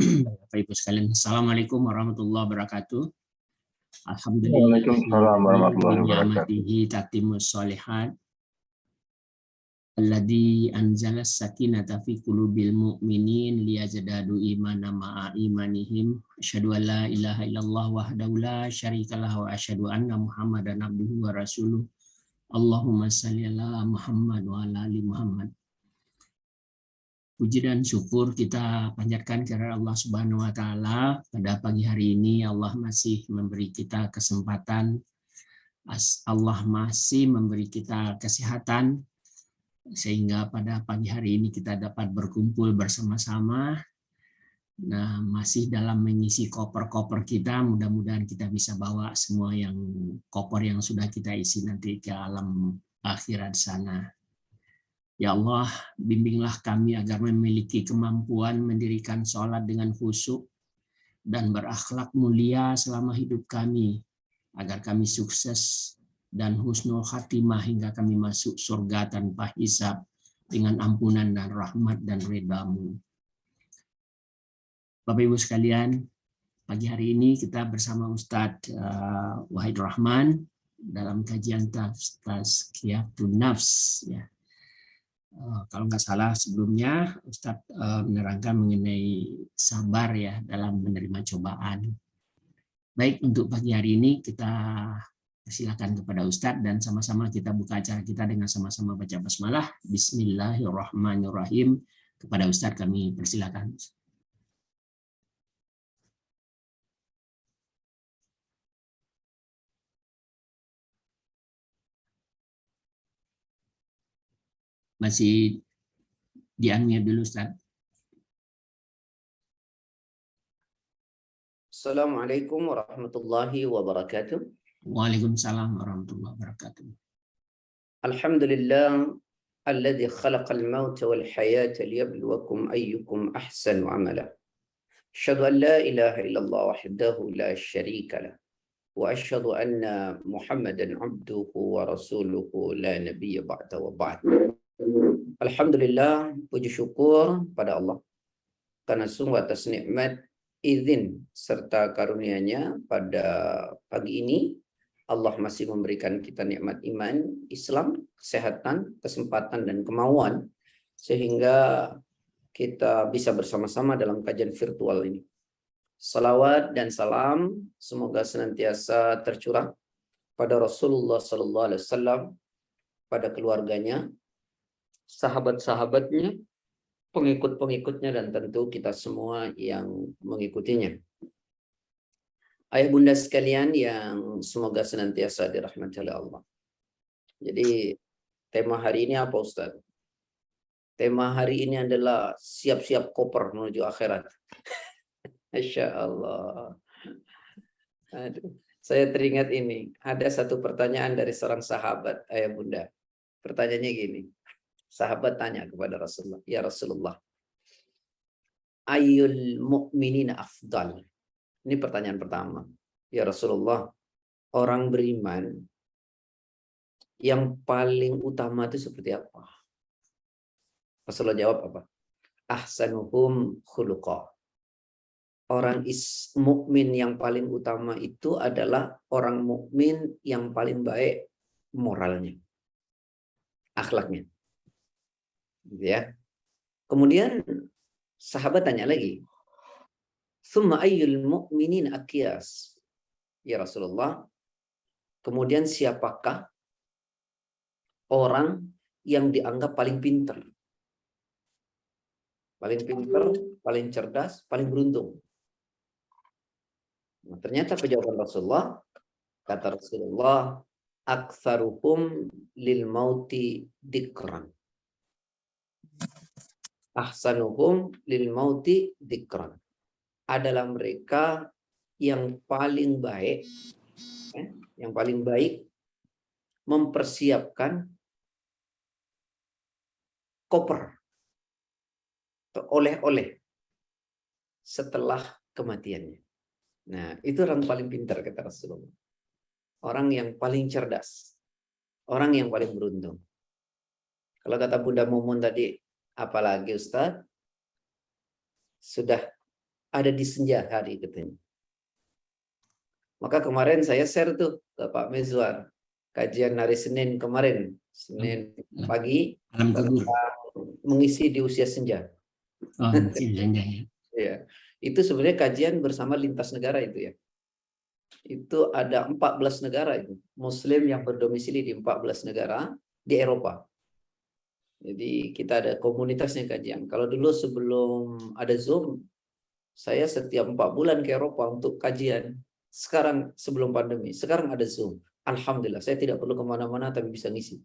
Bapak Ibu sekalian, Assalamualaikum warahmatullahi wabarakatuh. Alhamdulillah Waalaikumsalam warahmatullahi wabarakatuh. ni'matihi tatimmus sholihat. Alladzi anzala sakinata fi qulubil mu'minin liyazdadu imana ma'a imanihim. Asyhadu an la ilaha illallah wahdahu la syarikalah wa asyhadu anna Muhammadan abduhu wa rasuluh. Allahumma shalli ala Muhammad wa ala ali Muhammad. Puji dan syukur kita panjatkan kepada Allah Subhanahu wa taala. Pada pagi hari ini Allah masih memberi kita kesempatan, Allah masih memberi kita kesehatan sehingga pada pagi hari ini kita dapat berkumpul bersama-sama. Nah, masih dalam mengisi koper-koper kita, mudah-mudahan kita bisa bawa semua yang koper yang sudah kita isi nanti ke alam akhirat sana. Ya Allah, bimbinglah kami agar memiliki kemampuan mendirikan sholat dengan khusyuk dan berakhlak mulia selama hidup kami, agar kami sukses dan husnul khatimah hingga kami masuk surga tanpa hisab dengan ampunan dan rahmat dan ridha-Mu. Bapak Ibu sekalian, pagi hari ini kita bersama Ustadz Wahid Rahman dalam kajian Tazkiyatun Nafs, ya. Kalau nggak salah sebelumnya Ustadz menerangkan mengenai sabar ya dalam menerima cobaan. Baik, untuk pagi hari ini kita persilakan kepada Ustadz dan sama-sama kita buka acara kita dengan sama-sama baca basmalah. Bismillahirrahmanirrahim. Kepada Ustadz kami persilakan. Masih di-unmute dulu, Ustaz. Assalamualaikum warahmatullahi wabarakatuh. Waalaikumsalam warahmatullahi wabarakatuh. Alhamdulillah alladzi khalaqal mauta wal hayata liyabluwakum ayyukum ahsanu amala. Asyhadu an la ilaha illallah wahdahu la syarika lah. Wa asyhadu anna Muhammadan abduhu wa rasuluhu la nabiyya ba'da wa ba'd. Alhamdulillah, puji syukur pada Allah karena sungguh atas nikmat, izin serta karunia-Nya pada pagi ini Allah masih memberikan kita nikmat iman, Islam, kesehatan, kesempatan dan kemauan sehingga kita bisa bersama-sama dalam kajian virtual ini. Salawat dan salam semoga senantiasa tercurah pada Rasulullah sallallahu alaihi wasallam, pada keluarganya, sahabat-sahabatnya, pengikut-pengikutnya, dan tentu kita semua yang mengikutinya. Ayah bunda sekalian yang semoga senantiasa dirahmati oleh Allah. Jadi tema hari ini apa, Ustaz? Tema hari ini adalah siap-siap koper menuju akhirat. Masya Allah. Aduh, saya teringat ini. Ada satu pertanyaan dari seorang sahabat, ayah bunda. Pertanyaannya gini. Sahabat tanya kepada Rasulullah, ya Rasulullah, ayyul mu'minina afdal? Ini pertanyaan pertama. Ya Rasulullah, orang beriman yang paling utama itu seperti apa? Rasulullah jawab apa? Ahsanuhum khuluqa. Orang mukmin yang paling utama itu adalah orang mukmin yang paling baik moralnya, akhlaknya. Ya. Kemudian sahabat tanya lagi, "Tsumma ayyul mu'minin aqyas?" Ya Rasulullah, kemudian siapakah orang yang dianggap paling pintar? Paling pintar, paling cerdas, paling beruntung. Nah, ternyata jawaban Rasulullah, kata Rasulullah, aktsaruhum lil mauti dzikran. Ahsanuhum lil mauti dzikran. Adalah mereka yang paling baik, yang paling baik mempersiapkan koper oleh-oleh setelah kematiannya. Nah, itu orang paling pintar kata Rasulullah. Orang yang paling cerdas. Orang yang paling beruntung. Kalau kata Bunda Mumun tadi, apalagi Ustaz? Sudah ada di senja hari katanya. Maka kemarin saya share tuh ke Pak Mezwar, kajian hari Senin kemarin, Senin pagi, Alam kubur. mengisi di usia senja. Oh, senja ya. Ya, itu sebenarnya kajian bersama lintas negara itu ya. Itu ada 14 negara itu, Muslim yang berdomisili di 14 negara di Eropa. Jadi kita ada komunitasnya kajian. Kalau dulu sebelum ada Zoom, saya setiap 4 bulan ke Eropa untuk kajian. Sekarang sebelum pandemi, sekarang ada Zoom. Alhamdulillah, saya tidak perlu kemana-mana tapi bisa ngisi.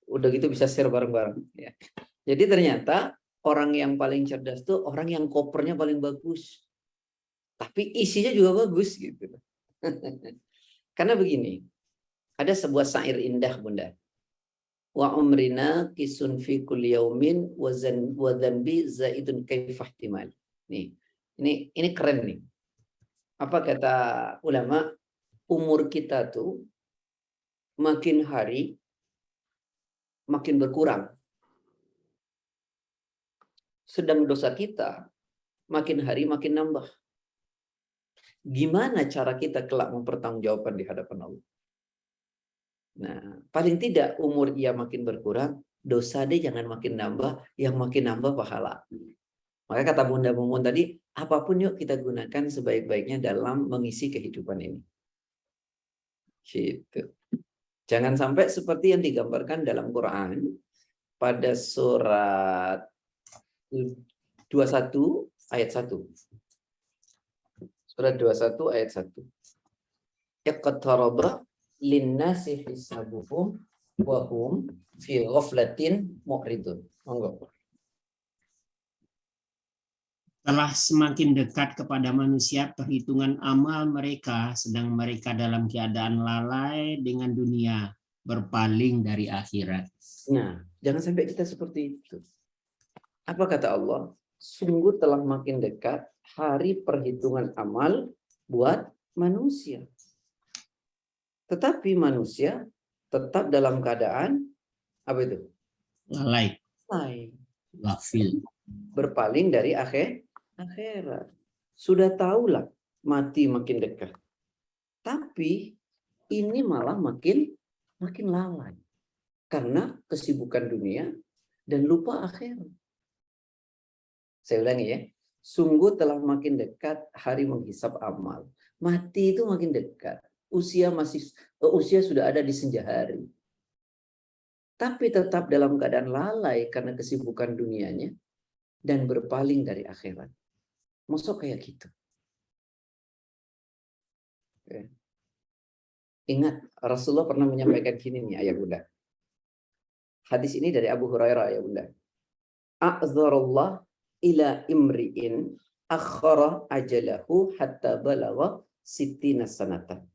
Udah gitu bisa share bareng-bareng. Ya. Jadi ternyata orang yang paling cerdas tuh orang yang kopernya paling bagus. Tapi isinya juga bagus gitu. Karena begini, ada sebuah syair indah Bunda. Wa umrina kisun fi kulli yaumin wa dzanbi zaidun kaifah timal. Nih, ini keren nih. Apa kata ulama? Umur kita tuh makin hari makin berkurang. Sedang dosa kita makin hari makin nambah. Gimana cara kita kelak mempertanggungjawabkan di hadapan Allah? Nah, paling tidak umur ia makin berkurang, dosa dia jangan makin nambah, yang makin nambah pahala. Maka kata Bunda Mumun tadi, apapun yuk kita gunakan sebaik-baiknya dalam mengisi kehidupan ini. Gitu. Jangan sampai seperti yang digambarkan dalam Quran pada surat 21 ayat 1. Surat 21 ayat 1. Iqtaraba linnasi hisabuhum wa hum fi ghaflatin mu'ridun. Monggo. Telah semakin dekat kepada manusia perhitungan amal mereka, sedang mereka dalam keadaan lalai dengan dunia, berpaling dari akhirat. Nah, jangan sampai kita seperti itu. Apa kata Allah? Sungguh telah makin dekat hari perhitungan amal buat manusia. Tetapi manusia tetap dalam keadaan apa itu? Lalai, Lalai. ghafil. Berpaling dari akhirat. Sudah tahulah mati makin dekat. Tapi ini malah makin lalai. Karena kesibukan dunia dan lupa akhirat. Saya ulangi ya. Sungguh telah makin dekat hari menghisap amal. Mati itu makin dekat. Usia sudah ada di senja hari. Tapi tetap dalam keadaan lalai karena kesibukan dunianya dan berpaling dari akhirat. Masuk kayak gitu. Oke. Ingat, Rasulullah pernah menyampaikan gini nih, ayah bunda. Hadis ini dari Abu Hurairah, ayah bunda. A'zarullah ila imri'in akhara ajalahu hatta balagha sittina sanatan.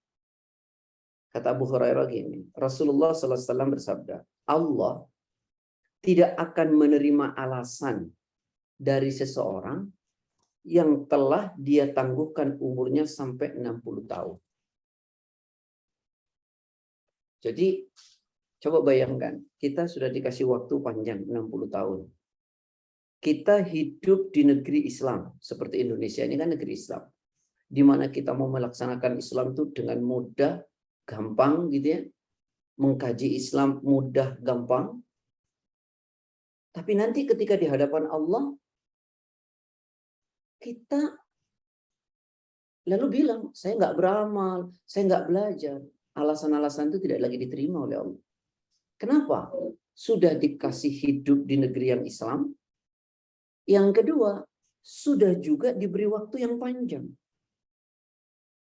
Kata Abu Hurairah gini, Rasulullah SAW bersabda, Allah tidak akan menerima alasan dari seseorang yang telah dia tangguhkan umurnya sampai 60 tahun. Jadi, coba bayangkan, kita sudah dikasih waktu panjang 60 tahun. Kita hidup di negeri Islam, seperti Indonesia ini kan negeri Islam. Di mana kita mau melaksanakan Islam itu dengan mudah, gampang gitu ya. Mengkaji Islam mudah, gampang. Tapi nanti ketika di hadapan Allah, kita lalu bilang, saya nggak beramal, saya nggak belajar. Alasan-alasan itu tidak lagi diterima oleh Allah. Kenapa? Sudah dikasih hidup di negeri yang Islam. Yang kedua, sudah juga diberi waktu yang panjang.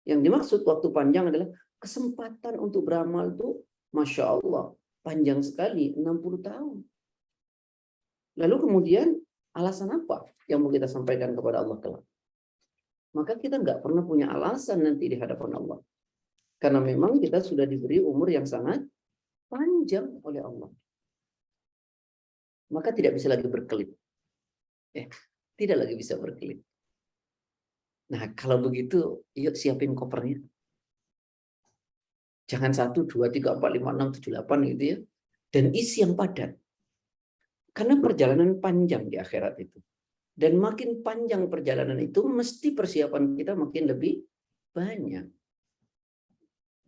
Yang dimaksud waktu panjang adalah kesempatan untuk beramal itu, Masya Allah, panjang sekali, 60 tahun. Lalu kemudian, alasan apa yang mau kita sampaikan kepada Allah kelak? Maka kita nggak pernah punya alasan nanti di hadapan Allah. Karena memang kita sudah diberi umur yang sangat panjang oleh Allah. Maka tidak bisa lagi berkelit. Tidak lagi bisa berkelit. Nah, kalau begitu, yuk siapin kopernya. Jangan 1, 2, 3, 4, 5, 6, 7, 8 gitu ya. Dan isi yang padat. Karena perjalanan panjang di akhirat itu. Dan makin panjang perjalanan itu, mesti persiapan kita makin lebih banyak.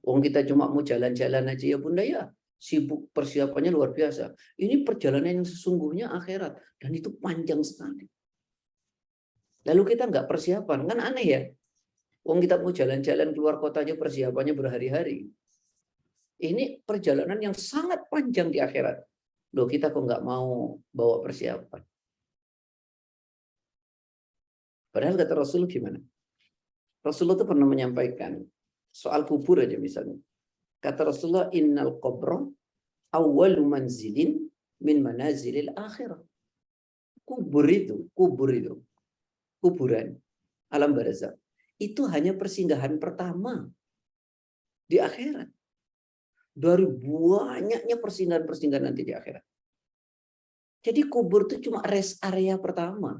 Wong kita cuma mau jalan-jalan aja ya Bunda ya, sibuk persiapannya luar biasa. Ini perjalanan yang sesungguhnya akhirat, dan itu panjang sekali. Lalu kita nggak persiapan, kan aneh ya. Wong kita mau jalan-jalan keluar kota aja persiapannya berhari-hari. Ini perjalanan yang sangat panjang di akhirat. Loh, kita kok nggak mau bawa persiapan? Padahal kata Rasul gimana? Rasulullah itu pernah menyampaikan soal kubur aja misalnya. Kata Rasulullah, innal qabra awwalu manzilin min manazilil akhirah. Kuburan, alam barzakh, itu hanya persinggahan pertama di akhirat. Dari banyaknya persinggahan-persinggahan nanti di akhirat. Jadi kubur itu cuma rest area pertama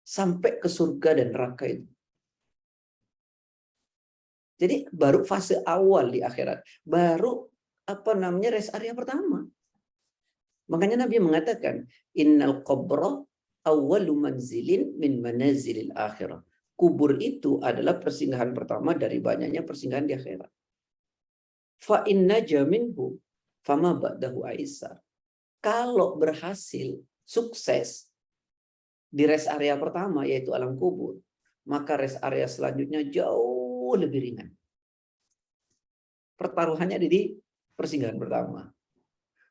sampai ke surga dan neraka itu. Jadi baru fase awal di akhirat, baru rest area pertama. Makanya Nabi mengatakan, innal qabra awwalu manzilin min manazilil akhirah. Kubur itu adalah persinggahan pertama dari banyaknya persinggahan di akhirat. Fa inna jaminhu fama ba'dahu aisar. Kalau berhasil, sukses di rest area pertama yaitu alam kubur, maka rest area selanjutnya jauh lebih ringan. Pertaruhannya ada di persinggahan pertama.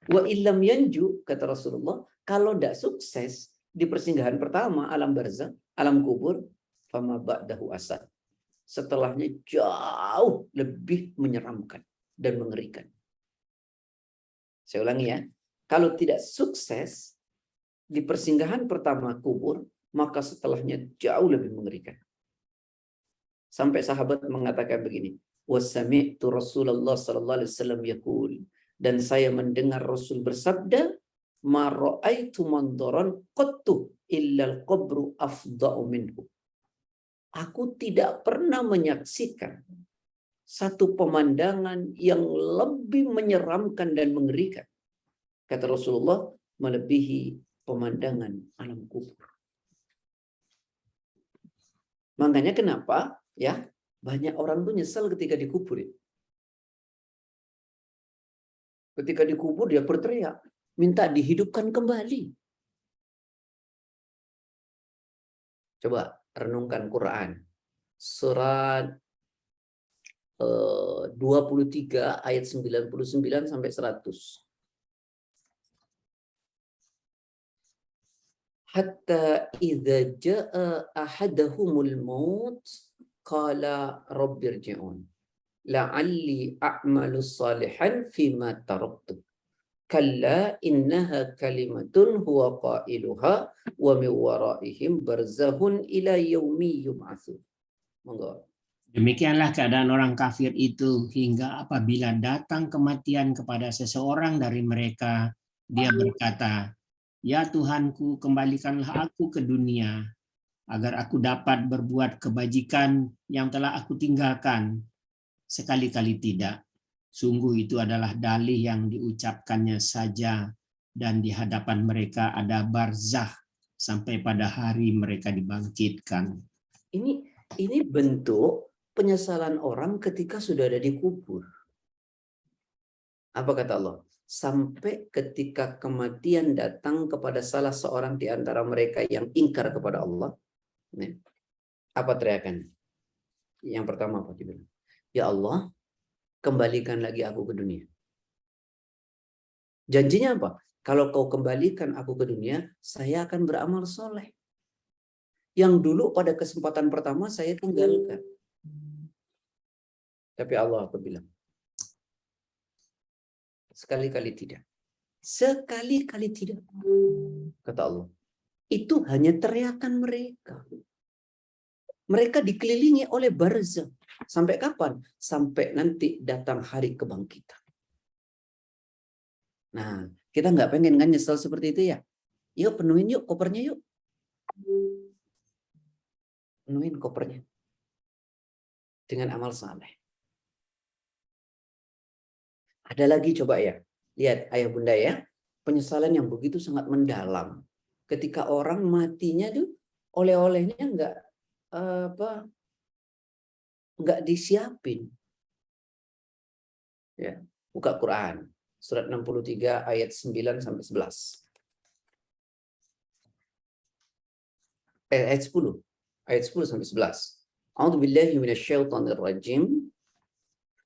Wa illam yanju, kata Rasulullah, kalau tidak sukses di persinggahan pertama alam barzakh, alam kubur, fama ba'dahu asad. Setelahnya jauh lebih menyeramkan dan mengerikan. Saya ulangi ya. Kalau tidak sukses di persinggahan pertama kubur, maka setelahnya jauh lebih mengerikan. Sampai sahabat mengatakan begini, wasami'tu Rasulullah sallallahu alaihi wasallam yaqul, dan saya mendengar Rasul bersabda, ma ra'aitu mandaran qattu illa al-qabru afda'u minhu. Aku tidak pernah menyaksikan satu pemandangan yang lebih menyeramkan dan mengerikan, kata Rasulullah, melebihi pemandangan alam kubur. Makanya kenapa ya banyak orang tuh nyesal ketika dikubur. Ketika dikubur dia berteriak, minta dihidupkan kembali. Coba renungkan Quran. Surat 23 ayat 99 sampai 100. Hatta idza jaa ahadahumul maut qala rabbirji'un la'alli a'malu salihan fima taraktu kalla innaha kalimatun huwa qailuha wa min waraihim barzahun ila yaumi yub'atsun. Monggo. Demikianlah keadaan orang kafir itu hingga apabila datang kematian kepada seseorang dari mereka, dia berkata, ya Tuhanku, kembalikanlah aku ke dunia agar aku dapat berbuat kebajikan yang telah aku tinggalkan. Sekali-kali tidak. Sungguh itu adalah dalih yang diucapkannya saja, dan di hadapan mereka ada barzah sampai pada hari mereka dibangkitkan. Ini bentuk penyesalan orang ketika sudah ada di kubur. Apa kata Allah? Sampai ketika kematian datang kepada salah seorang di antara mereka yang ingkar kepada Allah. Apa teriakan? Yang pertama apa dibilang? Ya Allah, kembalikan lagi aku ke dunia. Janjinya apa? Kalau kau kembalikan aku ke dunia, saya akan beramal soleh. Yang dulu pada kesempatan pertama saya tinggalkan. Tapi Allah apa bilang? Sekali-kali tidak. Sekali-kali tidak. Kata Allah. Itu hanya teriakan mereka. Mereka dikelilingi oleh barzakh. Sampai kapan? Sampai nanti datang hari kebangkitan. Nah, kita nggak pengen kan nyesel seperti itu ya? Yuk penuhin yuk kopernya yuk. Penuhin kopernya. Dengan amal saleh. Ada lagi coba ya. Lihat ayah bunda ya. Penyesalan yang begitu sangat mendalam. Ketika orang matinya tuh oleh-olehnya nggak disiapin. Ya, buka Quran surat 63 ayat 9 sampai 11. Ayat 10. Ayat 10 sampai 11. A'udzubillahi minasyaitonirrajim.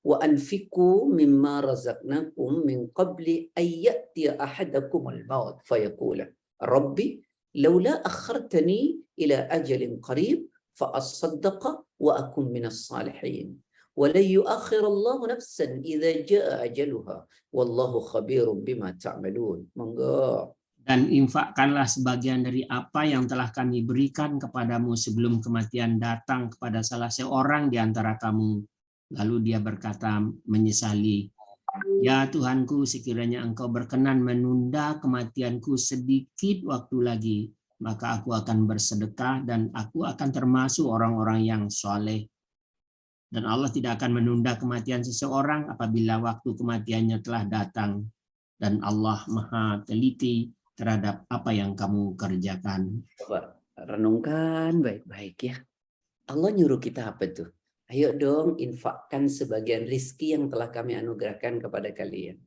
Wa anfiqu mimma razaqnakum min qabli an ya'tiya ahadakumul maut fayaqula rabbi laula akhartani ila ajalin qarib fa asaddaqa wa akum minas salihin wa la yu'akhirallahu nafsan idza jaa ajaluha wallahu khabirum bima ta'malun. Monggo. Dan infakkanlah sebagian dari apa yang telah kami berikan kepadamu sebelum kematian datang kepada salah seorang di antara kamu. Lalu dia berkata menyesali, ya Tuhanku, sekiranya engkau berkenan menunda kematianku sedikit waktu lagi, maka aku akan bersedekah dan aku akan termasuk orang-orang yang soleh. Dan Allah tidak akan menunda kematian seseorang apabila waktu kematiannya telah datang. Dan Allah Maha teliti terhadap apa yang kamu kerjakan. Coba renungkan baik-baik ya. Allah nyuruh kita apa tuh? Ayo dong infakkan sebagian rizki yang telah kami anugerahkan kepada kalian.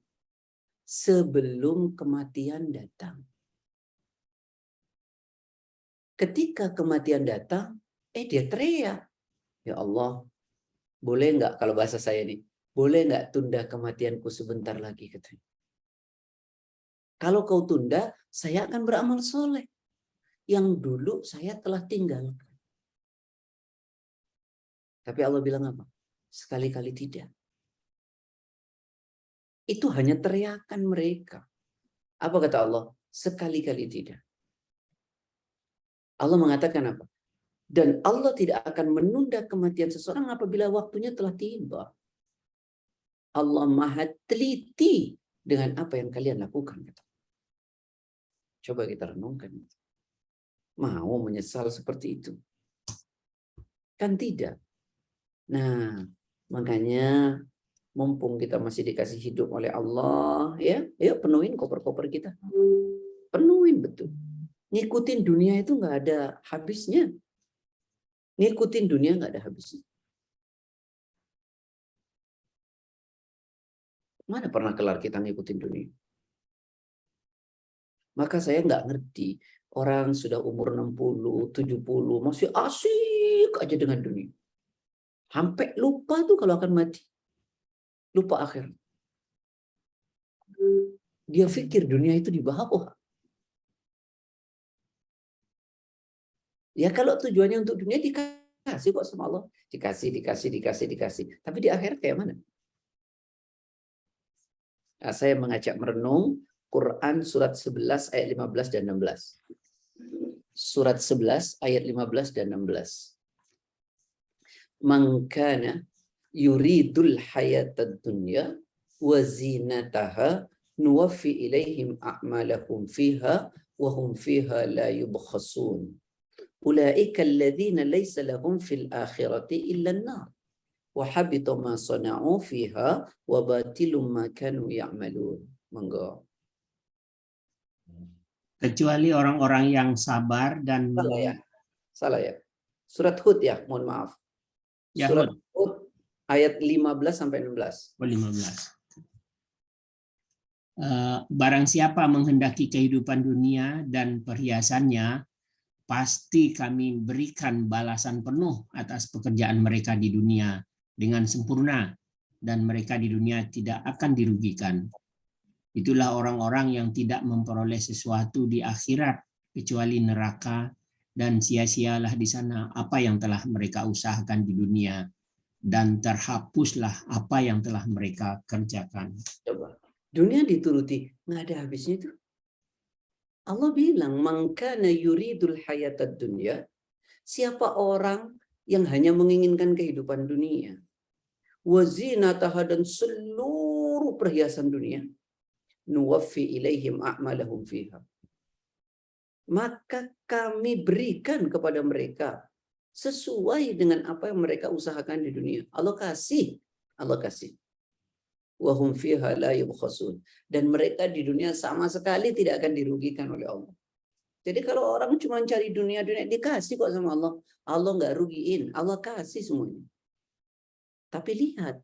Sebelum kematian datang. Ketika kematian datang, dia teriak. Ya Allah, boleh nggak, kalau bahasa saya nih, boleh nggak tunda kematianku sebentar lagi katanya. Kalau kau tunda, saya akan beramal soleh. Yang dulu saya telah tinggalkan. Tapi Allah bilang apa? Sekali-kali tidak. Itu hanya teriakan mereka. Apa kata Allah? Sekali-kali tidak. Allah mengatakan apa? Dan Allah tidak akan menunda kematian seseorang apabila waktunya telah tiba. Allah Maha teliti dengan apa yang kalian lakukan. Coba kita renungkan. Mau menyesal seperti itu? Kan tidak. Nah, makanya mumpung kita masih dikasih hidup oleh Allah, ya, yuk penuhin koper-koper kita. Penuhin betul. Ngikutin dunia itu nggak ada habisnya. Ngikutin dunia nggak ada habisnya. Mana pernah kelar kita ngikutin dunia? Maka saya nggak ngerti. Orang sudah umur 60, 70, masih asik aja dengan dunia. Sampai lupa tuh kalau akan mati. Lupa akhir. Dia pikir dunia itu di bawah. Ya kalau tujuannya untuk dunia dikasih kok sama Allah. Dikasih. Tapi di akhir kayak mana? Nah, saya mengajak merenung Quran surat 11 ayat 15 dan 16. Surat 11 ayat 15 dan 16. Man kana yuridul hayatad dunya wa zinataha nuwaffi ilaihim a'malahum fiha wa hum fiha la yubkhasun. Ulaika alladhina laysa lahum fil akhirati illa an-nar wa habita ma sana'u fiha wa batilum ma kanu ya'malun. Monggo. Kecuali orang-orang yang sabar dan Salah ya. Surat Hud ya, mohon maaf. Ya, Surat Hud ayat 15 sampai 16. 15. Barang siapa menghendaki kehidupan dunia dan perhiasannya, pasti kami berikan balasan penuh atas pekerjaan mereka di dunia dengan sempurna, dan mereka di dunia tidak akan dirugikan. Itulah orang-orang yang tidak memperoleh sesuatu di akhirat kecuali neraka, dan sia-sialah di sana apa yang telah mereka usahakan di dunia, dan terhapuslah apa yang telah mereka kerjakan. Coba, dunia dituruti, nggak ada habisnya itu. Allah bilang, man kana yuridul hayatad dunya, siapa orang yang hanya menginginkan kehidupan dunia, wa zinataha, dan seluruh perhiasan dunia, nuwaffi ilaihim a'malahum fiha, maka kami berikan kepada mereka sesuai dengan apa yang mereka usahakan di dunia. Allah kasih. Wa hum fiha la yubkhasun, dan mereka di dunia sama sekali tidak akan dirugikan oleh Allah. Jadi kalau orang cuma cari dunia dikasih kok sama Allah. Allah nggak rugiin, Allah kasih semuanya. Tapi lihat,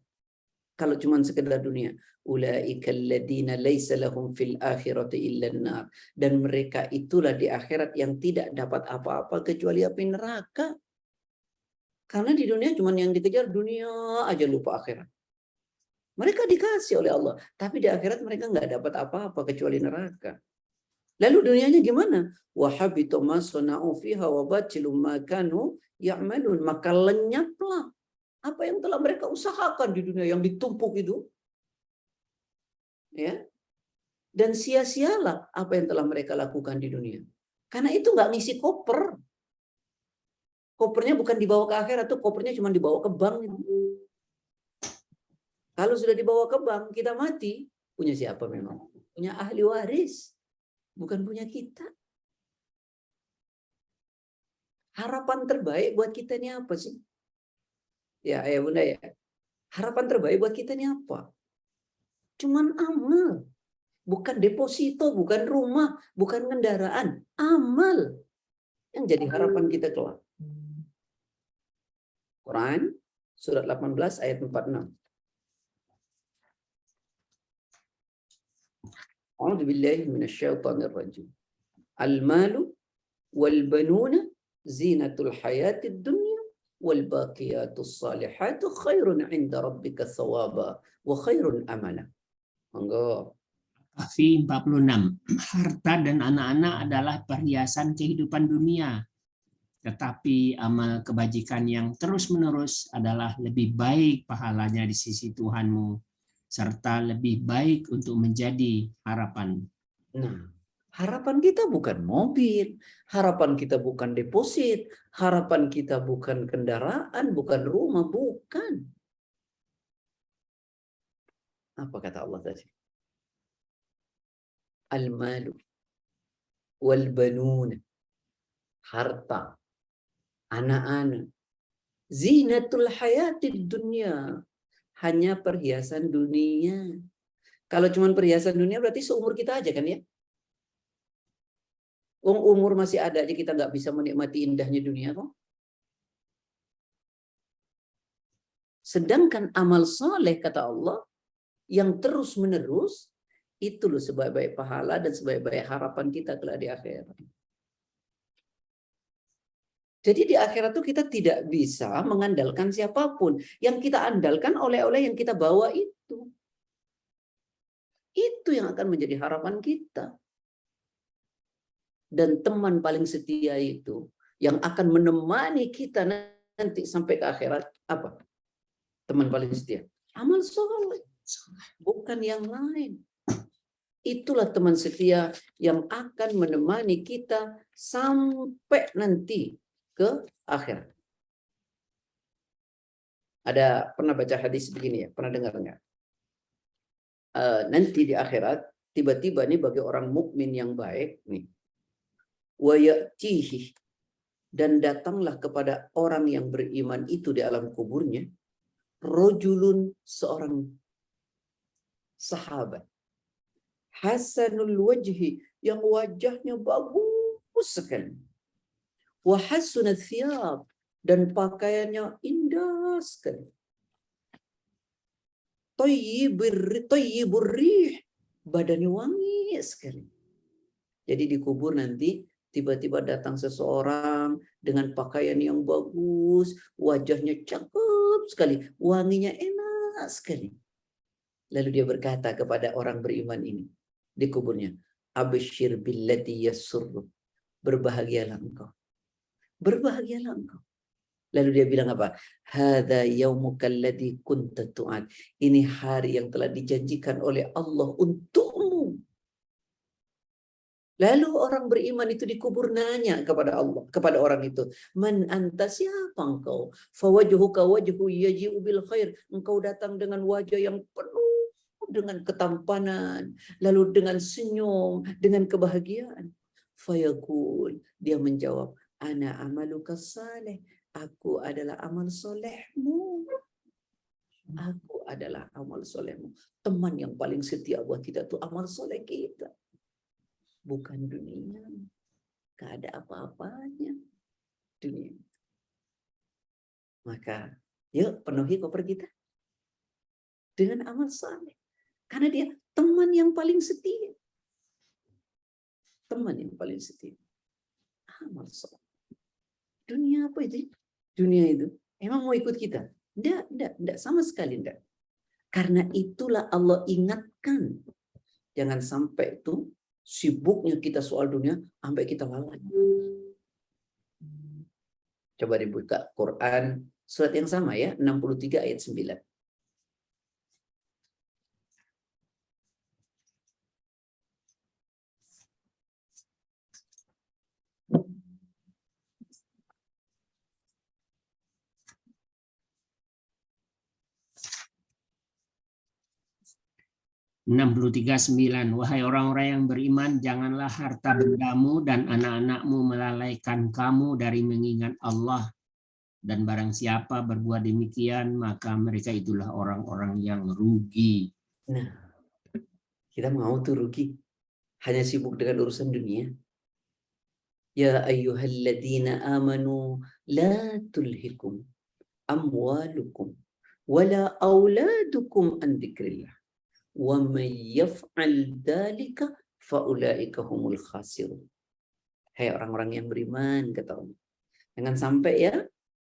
kalau cuma sekedar dunia, ulaika alladziina laisa lahum fil akhirati illa an-nar, dan mereka itulah di akhirat yang tidak dapat apa-apa kecuali api neraka. Karena di dunia cuma yang dikejar dunia aja, lupa akhirat. Mereka dikasih oleh Allah, tapi di akhirat mereka nggak dapat apa-apa kecuali neraka. Lalu dunianya gimana? Wa habitu ma sana'u fiha wa batilum ma kanu ya'malun. Maka lenyaplah apa yang telah mereka usahakan di dunia yang ditumpuk itu. Ya. Dan sia-sialah apa yang telah mereka lakukan di dunia. Karena itu nggak ngisi koper. Kopernya bukan dibawa ke akhirat, tuh kopernya cuma dibawa ke bank. Kalau sudah dibawa ke bank, kita mati. Punya siapa memang? Punya ahli waris. Bukan punya kita. Harapan terbaik buat kita ini apa sih? Ya, ayah bunda ya. Harapan terbaik buat kita ini apa? Cuman amal. Bukan deposito, bukan rumah, bukan kendaraan. Amal. Yang jadi harapan kita kelak. Quran, surat 18 ayat 46. A'udzu billahi minasyaitonir rajim. Al-malu wal banuna zinatul hayatid dunya wal baqiyatus salihatu khairun 'inda rabbika thawaba wa khairun amala. Monggo. Kahfi 46. Harta dan anak-anak adalah perhiasan kehidupan dunia, tetapi amal kebajikan yang terus-menerus adalah lebih baik pahalanya di sisi Tuhanmu, serta lebih baik untuk menjadi harapan. Nah, harapan kita bukan mobil, harapan kita bukan deposit, harapan kita bukan kendaraan, bukan rumah, bukan. Apa kata Allah tadi? Al-malu wal banun, harta, anak-anak, zinatul hayatid dunya, hanya perhiasan dunia. Kalau cuma perhiasan dunia berarti seumur kita aja kan ya? Umur masih ada aja kita nggak bisa menikmati indahnya dunia kok. Sedangkan amal soleh kata Allah yang terus menerus itu loh sebaik-baik pahala dan sebaik-baik harapan kita kelak di akhirat. Jadi di akhirat itu kita tidak bisa mengandalkan siapapun. Yang kita andalkan oleh-oleh yang kita bawa itu. Itu yang akan menjadi harapan kita. Dan teman paling setia itu yang akan menemani kita nanti sampai ke akhirat apa? Teman paling setia. Amal soleh. Bukan yang lain. Itulah teman setia yang akan menemani kita sampai nanti ke akhirat. Ada pernah baca hadis begini ya? Pernah dengar nggak? Nanti di akhirat tiba-tiba nih bagi orang mukmin yang baik nih, wa ya'tihi, dan datanglah kepada orang yang beriman itu di alam kuburnya, rajulun, seorang sahabat, hasanul wajhi, yang wajahnya bagus sekali, wa hasunat thiyab, dan pakaiannya indah sekali, thayyibur rih, badannya wangi sekali. Jadi di kubur nanti tiba-tiba datang seseorang dengan pakaian yang bagus, wajahnya cakep sekali, wanginya enak sekali. Lalu dia berkata kepada orang beriman ini di kuburnya, absyir billati yasurru, berbahagialah engkau. Berbahagialah engkau. Lalu dia bilang apa? Hadza yaumuka alladzi kunta tu'ad. Ini hari yang telah dijanjikan oleh Allah untukmu. Lalu orang beriman itu dikubur nanya kepada Allah, kepada orang itu, man anta, siapa engkau? Fawajhuka wajhu yaji'u bil khair. Engkau datang dengan wajah yang penuh dengan ketampanan, lalu dengan senyum, dengan kebahagiaan. Fayaqul, dia menjawab, ana amaluka saleh. Aku adalah amal solehmu. Aku adalah amal solehmu. Teman yang paling setia buat kita tuh amal soleh kita. Bukan dunia. ada apa-apanya dunia. Maka yuk penuhi koper kita dengan amal saleh. Karena dia teman yang paling setia. Teman yang paling setia. Amal saleh. Dunia apa itu? Dunia itu emang mau ikut kita? Enggak, sama sekali enggak. Karena itulah Allah ingatkan. Jangan sampai itu sibuknya kita soal dunia sampai kita lalai. Coba dibuka Quran surat yang sama ya, 63 ayat 9. Wahai orang-orang yang beriman, janganlah harta bendamu dan anak-anakmu melalaikan kamu dari mengingat Allah. Dan barang siapa berbuat demikian, maka mereka itulah orang-orang yang rugi. Nah, kita mau tuh rugi. Hanya sibuk dengan urusan dunia. Ya ayyuhalladzina amanu la tulhikum amwalukum wala auladukum an dzikrillah. Wa may yaf'al dzalika faulaika humul khasirun. Hai orang-orang yang beriman, kata Allah. Jangan sampai ya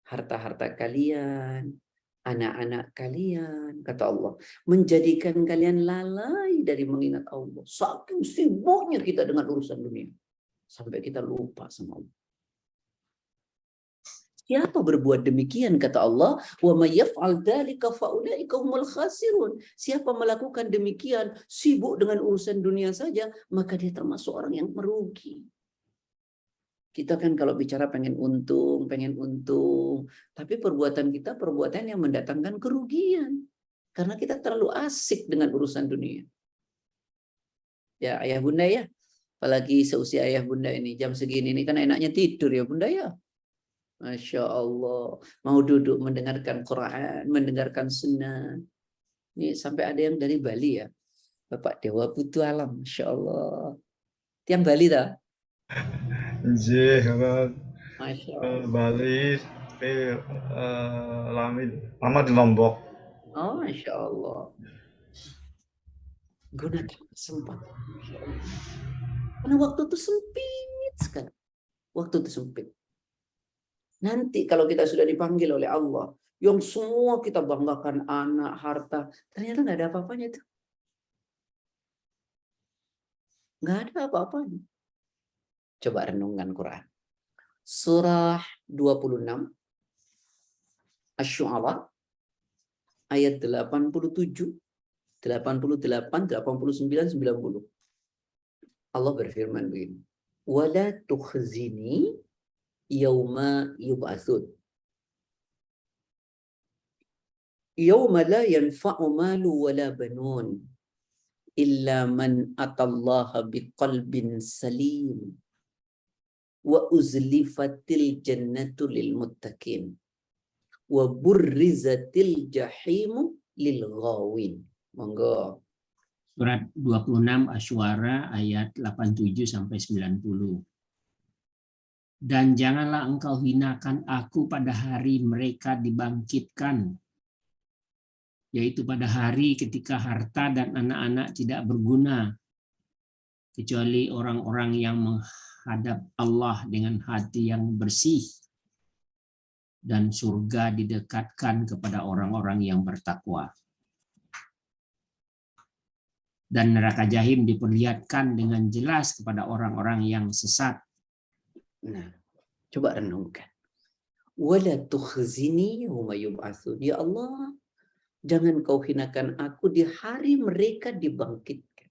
harta-harta kalian, anak-anak kalian, kata Allah, menjadikan kalian lalai dari mengingat Allah. Saking sibuknya kita dengan urusan dunia. Sampai kita lupa sama Allah. Siapa berbuat demikian, kata Allah, wa may yaf'al dzalika faulaika humul khasirun. Siapa melakukan demikian, sibuk dengan urusan dunia saja, maka dia termasuk orang yang merugi. Kita kan kalau bicara pengen untung, tapi perbuatan kita perbuatan yang mendatangkan kerugian. Karena kita terlalu asik dengan urusan dunia. Ya, ayah bunda ya, apalagi seusia ayah bunda ini, jam segini ini kan enaknya tidur ya bunda ya. Masya Allah, mau duduk mendengarkan Quran, mendengarkan sunnah. Ini sampai ada yang dari Bali ya, Bapak Dewa Putu Alam, Masya Allah. Tiang Bali tak? Masya Allah. Bali, lama di Lombok. Oh, Masya Allah. Gunakan kesempatan. Karena waktu itu sempit sekali. Waktu itu sempit. Nanti kalau kita sudah dipanggil oleh Allah, yang semua kita banggakan anak, harta, ternyata nggak ada apa-apanya itu. Nggak ada apa-apanya. Coba renungkan Quran. Surah 26, Asy-Syu'ara, ayat 87, 88, 89, 90. Allah berfirman begini. Wala tukhzini yauma yub'atsun. Yauma la yanfa'u malu wala banun illa man atallaha biqalbin salim wa uzlifatil jannatu lil muttaqin wa burrizatil jahimu lil ghawin. Monggo. Surat 26 Asy-Syu'ara ayat 87 sampai 90. Dan janganlah engkau hinakan aku pada hari mereka dibangkitkan, yaitu pada hari ketika harta dan anak-anak tidak berguna, kecuali orang-orang yang menghadap Allah dengan hati yang bersih, dan surga didekatkan kepada orang-orang yang bertakwa. Dan neraka jahim diperlihatkan dengan jelas kepada orang-orang yang sesat. Nah, coba renungkan. Wala tukhzini yauma yub'atsun. Ya Allah, jangan kau hinakan aku di hari mereka dibangkitkan.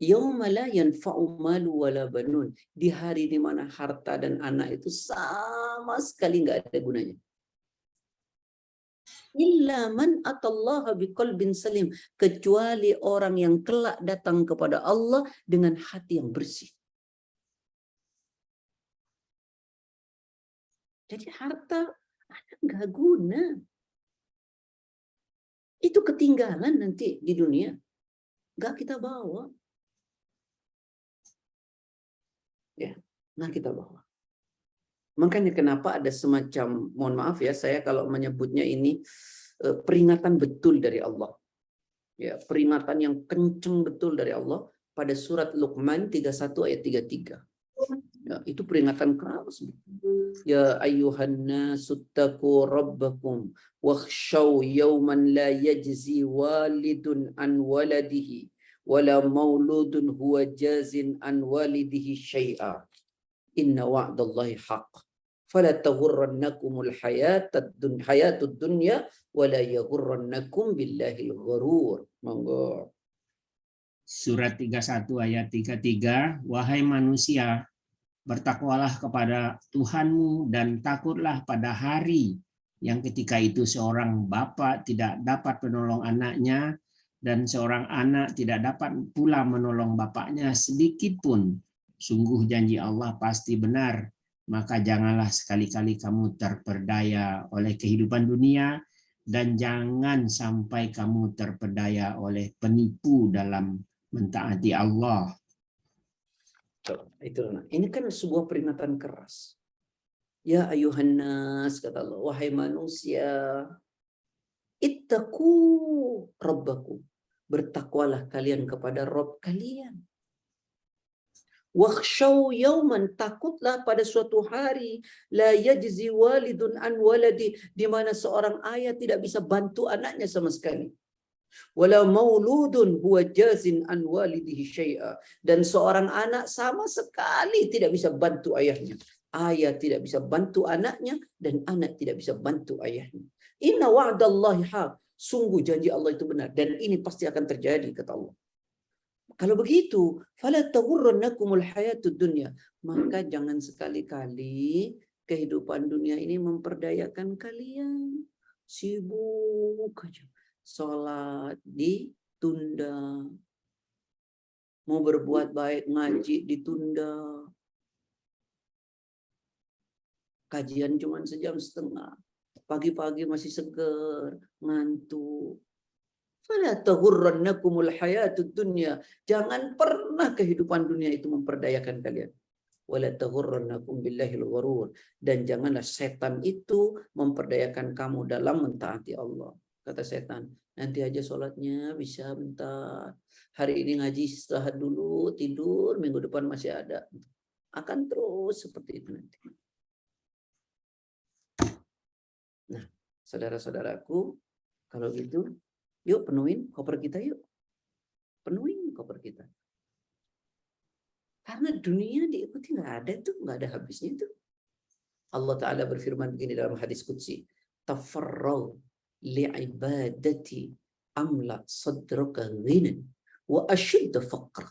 Yauma la yanfa'u malu wala banun. Di hari di mana harta dan anak itu sama sekali nggak ada gunanya. Illa man atallaha biqalbin salim, kecuali orang yang kelak datang kepada Allah dengan hati yang bersih. Jadi harta nggak guna. Itu ketinggalan nanti di dunia. Nggak kita bawa. Ya, nah kita bawa. Makanya kenapa ada semacam, mohon maaf ya, saya kalau menyebutnya ini peringatan betul dari Allah. Ya, peringatan yang kenceng betul dari Allah pada surat Luqman 31 ayat 33. Ya, itu peringatan keras. Ya ayyuhan nasu taqu rabbakum wakhshaw yawman la yajzi walidun an waladihi wala mauludun huwa jazin an walidihi syai'a. Inna wa'dallahi haqq. Fala taghurrannakumul hayatud dunya wala yaghurrannakum billahil ghurur. Monggo. Surat 31 ayat 33, wahai manusia, bertakwalah kepada Tuhanmu dan takutlah pada hari yang ketika itu seorang bapa tidak dapat menolong anaknya dan seorang anak tidak dapat pula menolong bapaknya sedikit pun. Sungguh janji Allah pasti benar, maka janganlah sekali-kali kamu terperdaya oleh kehidupan dunia dan jangan sampai kamu terperdaya oleh penipu dalam mentaati Allah. Itu, ini kan sebuah peringatan keras. Ya ayuhan nas, kata Allah, wahai manusia, ittaqu rabbakum, bertakwalah kalian kepada Rabb kalian. Wakhshaw yauman, takutlah pada suatu hari la yajzi walidun an waladi, di mana seorang ayah tidak bisa bantu anaknya sama sekali. Wala mauludun huwa jazin an walidihi syai'a, dan seorang anak sama sekali tidak bisa bantu ayahnya. Ayah tidak bisa bantu anaknya dan anak tidak bisa bantu ayahnya. Inna wa'dallahi haq, sungguh janji Allah itu benar dan ini pasti akan terjadi, kata Allah. Kalau begitu, fala taghurrannakumul hayatud dunya, maka jangan sekali-kali kehidupan dunia ini memperdayakan kalian. Sibuk aja. Sholat ditunda. Mau berbuat baik ngaji ditunda. Kajian cuma 1,5 jam. Pagi-pagi masih seger, ngantuk. Fala taghurrannakumul hayatud dunya. Jangan pernah kehidupan dunia itu memperdayakan kalian. Wala taghurrannakum billahil ghurur, dan janganlah setan itu memperdayakan kamu dalam mentaati Allah. Kata setan, nanti aja sholatnya bisa bentar. Hari ini ngaji istirahat dulu, tidur, minggu depan masih ada. Akan terus seperti itu nanti. Nah, saudara-saudaraku, kalau gitu, yuk penuhin koper kita yuk. Penuhin koper kita. Karena dunia diikuti nggak ada tuh, nggak ada habisnya tuh. Allah Ta'ala berfirman begini dalam hadis qudsi. Tafarraw li'ibadati amla sadruka ghinan wa ashudda faqra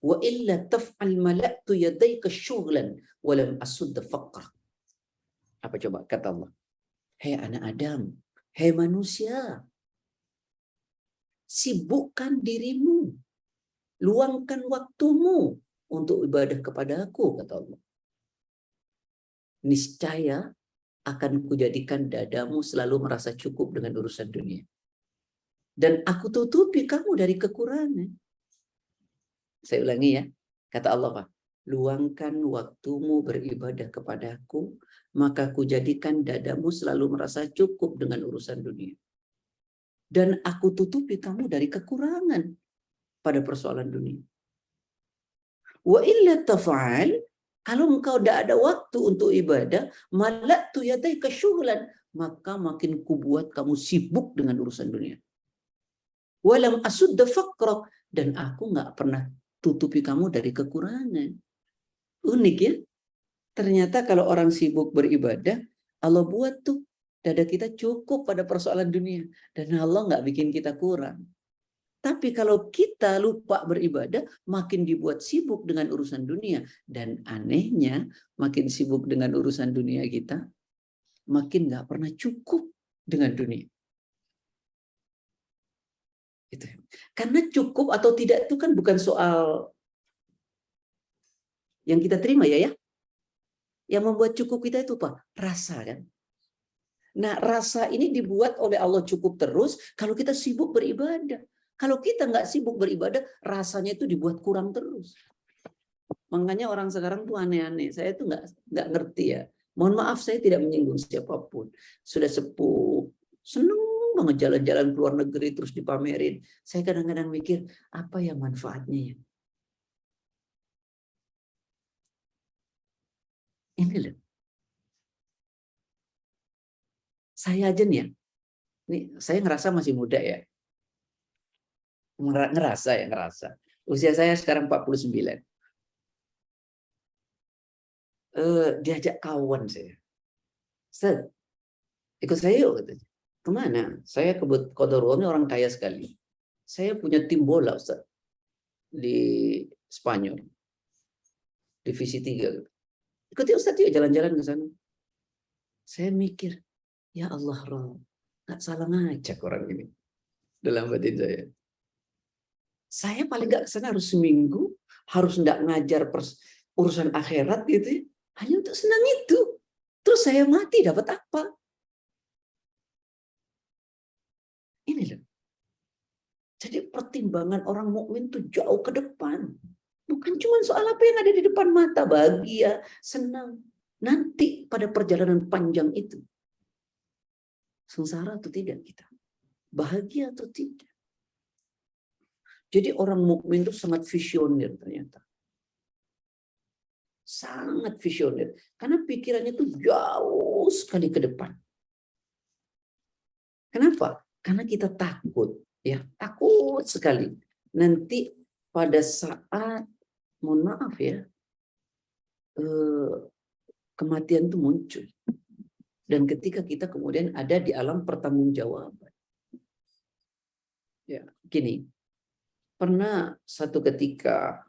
wa illa taf'al mala'tu yadayka syughlan wa lam asudda faqra. Apa coba kata Allah? Hei anak Adam, hei manusia, sibukkan dirimu, luangkan waktumu untuk ibadah kepada Aku, kata Allah. Niscaya akan kujadikan dadamu selalu merasa cukup dengan urusan dunia. Dan Aku tutupi kamu dari kekurangan. Saya ulangi ya, kata Allah, Pak. Luangkan waktumu beribadah kepada Aku, maka kujadikan dadamu selalu merasa cukup dengan urusan dunia. Dan Aku tutupi kamu dari kekurangan pada persoalan dunia. Wa illa taf'al, kalau engkau tidak ada waktu untuk ibadah, mala'tu yadayka syughlan, maka makin kubuat kamu sibuk dengan urusan dunia. Walam asudda faqra, dan Aku nggak pernah tutupi kamu dari kekurangan. Unik ya? Ternyata kalau orang sibuk beribadah, Allah buat tuh dada kita cukup pada persoalan dunia. Dan Allah nggak bikin kita kurang. Tapi kalau kita lupa beribadah, makin dibuat sibuk dengan urusan dunia. Dan anehnya, makin sibuk dengan urusan dunia kita, makin nggak pernah cukup dengan dunia. Itu. Karena cukup atau tidak itu kan bukan soal yang kita terima ya. Yang membuat cukup kita itu apa? Rasa kan. Nah, rasa ini dibuat oleh Allah cukup terus kalau kita sibuk beribadah. Kalau kita nggak sibuk beribadah, rasanya itu dibuat kurang terus. Makanya orang sekarang tuh aneh-aneh. Saya tuh nggak ngerti ya. Mohon maaf, saya tidak menyinggung siapapun. Sudah sepuh, seneng banget jalan-jalan ke luar negeri terus dipamerin. Saya kadang-kadang mikir, apa ya manfaatnya ya? Ini loh. Saya aja nih ya. Ini saya ngerasa masih muda ya. Ngerasa. Usia saya sekarang 49. Diajak kawan saya. Set, ikut saya yuk katanya. Kemana? Saya kebetulan orang kaya sekali. Saya punya tim bola Ustaz di Spanyol. Divisi 3. Ikut ya Ustaz yuk jalan-jalan ke sana. Saya mikir, ya Allah Rob, nggak salah ngajak orang ini. Dalam batin saya. Saya paling nggak ke sana harus seminggu, harus nggak ngajar urusan akhirat gitu ya. Hanya untuk senang itu. Terus saya mati dapat apa? Ini loh. Jadi pertimbangan orang mukmin itu jauh ke depan. Bukan cuma soal apa yang ada di depan mata, bahagia, senang. Nanti pada perjalanan panjang itu, sengsara atau tidak kita? Bahagia atau tidak? Jadi orang mukmin itu sangat visioner ternyata. Sangat visioner. Karena pikirannya itu jauh sekali ke depan. Kenapa? Karena kita takut. Ya, takut sekali. Nanti pada saat, mohon maaf ya, kematian itu muncul. Dan ketika kita kemudian ada di alam pertanggungjawaban. Ya, gini. Pernah satu ketika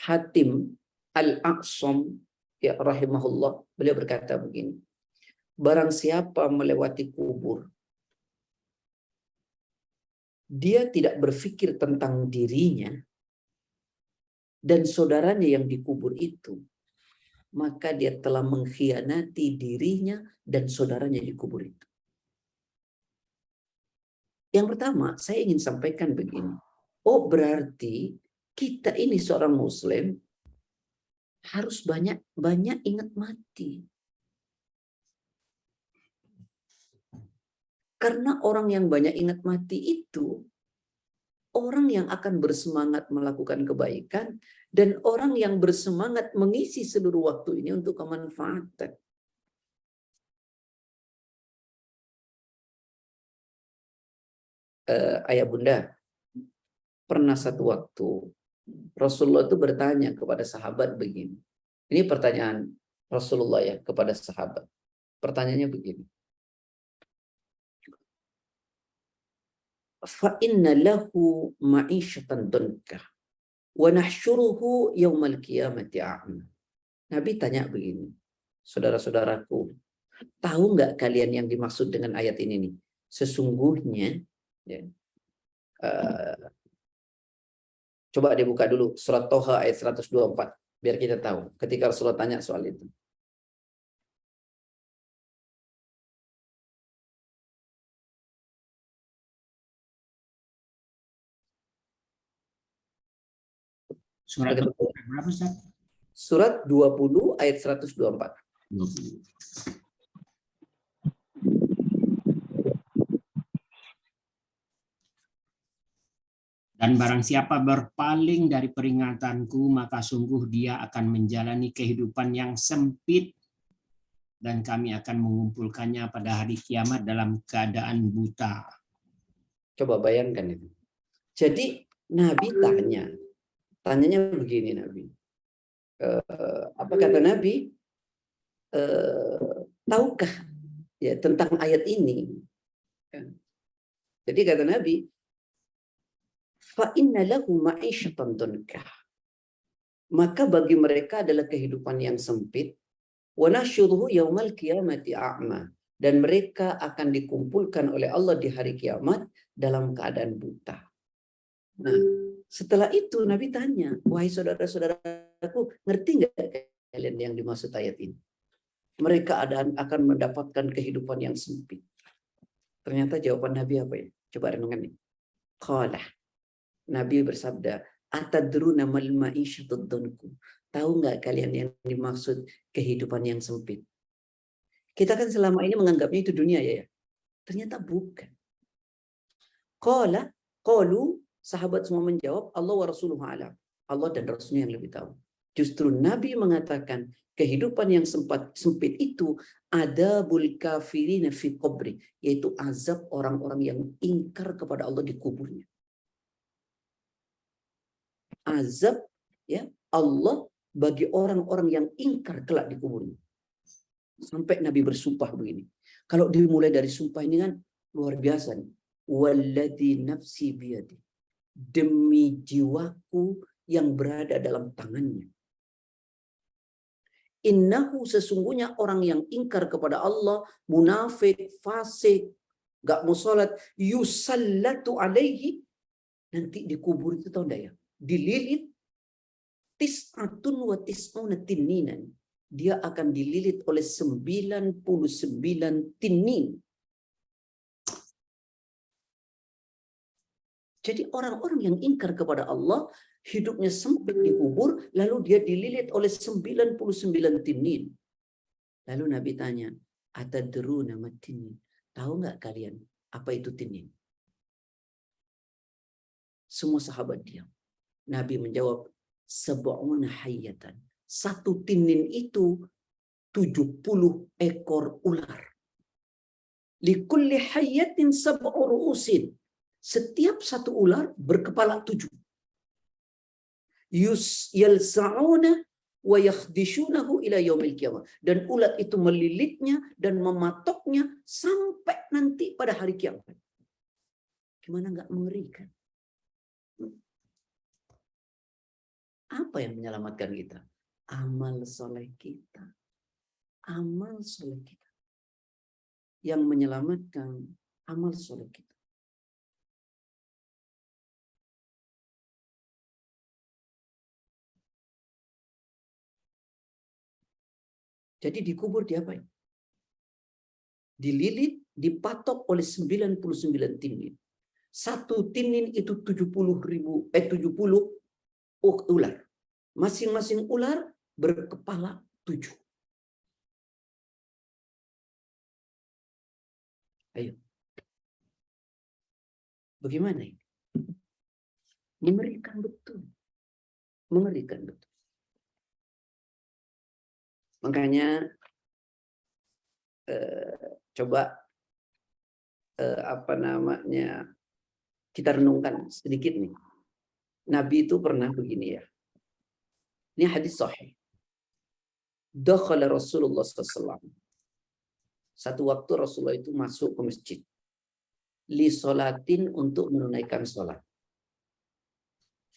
Hatim Al-Aqsam ya rahimahullah, beliau berkata begini, barang siapa melewati kubur, dia tidak berpikir tentang dirinya dan saudaranya yang dikubur itu, maka dia telah mengkhianati dirinya dan saudaranya di kubur itu. Yang pertama, saya ingin sampaikan begini. Oh, berarti kita ini seorang muslim harus banyak ingat mati. Karena orang yang banyak ingat mati itu orang yang akan bersemangat melakukan kebaikan dan orang yang bersemangat mengisi seluruh waktu ini untuk kemanfaatan. Ayah bunda, pernah satu waktu Rasulullah itu bertanya kepada sahabat begini. Ini pertanyaan Rasulullah ya kepada sahabat. Pertanyaannya begini. Fa inna lahu ma'isyatan dunkah wa nahsyuruhu yaumal qiyamati a'ma. Nabi tanya begini. Saudara-saudaraku, tahu nggak kalian yang dimaksud dengan ayat ini nih? Sesungguhnya ya, coba dibuka dulu surat Toha ayat 124 biar kita tahu ketika Rasulullah tanya soal itu. Surat berapa Ustaz? Surat 20 ayat 124. 20. Dan barang siapa berpaling dari peringatanku, maka sungguh dia akan menjalani kehidupan yang sempit dan kami akan mengumpulkannya pada hari kiamat dalam keadaan buta. Coba bayangkan itu. Jadi Nabi tanyanya begini Nabi. Apa kata Nabi? Tahukah ya tentang ayat ini? Jadi kata Nabi, fa inna lahu ma'isyatan dunkah. Maka bagi mereka adalah kehidupan yang sempit. Wa nasyuruhu yaumal qiyamati a'ma. Dan mereka akan dikumpulkan oleh Allah di hari kiamat dalam keadaan buta. Nah, setelah itu Nabi tanya, wahai saudara-saudaraku, ngerti nggak kalian yang dimaksud ayat ini? Mereka akan mendapatkan kehidupan yang sempit. Ternyata jawaban Nabi apa ya? Coba renungan nih. Qala. Nabi bersabda, Atadruna mal ma'isyatud dunku. Tahu nggak kalian yang dimaksud kehidupan yang sempit? Kita kan selama ini menganggapnya itu dunia ya. Ternyata bukan. Qalu, sahabat semua menjawab, Allah wa rasuluhu alam. Allah dan Rasulnya yang lebih tahu. Justru Nabi mengatakan kehidupan yang sempit itu adabul kafirina fi qabri, yaitu azab orang-orang yang ingkar kepada Allah di kuburnya. Azab ya Allah bagi orang-orang yang ingkar kelak di kuburnya. Sampai Nabi bersumpah begini. Kalau dimulai dari sumpah ini kan luar biasa nih. Walladzi nafsi biyadi. Demi jiwaku yang berada dalam tangannya. Innahu, sesungguhnya orang yang ingkar kepada Allah, munafik, fasik, gak mau sholat, yusallatu alaihi, nanti dikubur itu tahu enggak ya? Dililit tis'atun wa tis'una tinninan. Dia akan dililit oleh 99 tinin. Jadi orang-orang yang ingkar kepada Allah, hidupnya sempit di kubur, lalu dia dililit oleh 99 tinin. Lalu Nabi tanya, atadruna ma tinin? Tahu nggak kalian apa itu tinin? Semua sahabat diam. Nabi menjawab, sab'una hayyatan. Satu tinin itu 70 ekor ular. Likulli hayyatin sab'u ru'usin. Setiap satu ular berkepala 7. Yalsa'una wa yakhdishunahu ila yaumil qiyamah. Dan ulat itu melilitnya dan mematoknya sampai nanti pada hari kiamat. Gimana nggak mengerikan? Apa yang menyelamatkan kita? Amal soleh kita. Amal soleh kita. Yang menyelamatkan amal soleh kita. Jadi dikubur diapain? Dililit, dipatok oleh 99 tinin. Satu tinin itu 70 ular. Masing-masing ular berkepala 7. Ayo. Bagaimana ini? Mengerikan betul. Mengerikan betul. Makanya coba kita renungkan sedikit nih. Nabi itu pernah begini ya. Ini hadis sahih. Dakhala Rasulullah SAW. Satu waktu Rasulullah itu masuk ke masjid. Li sholatin, untuk menunaikan sholat.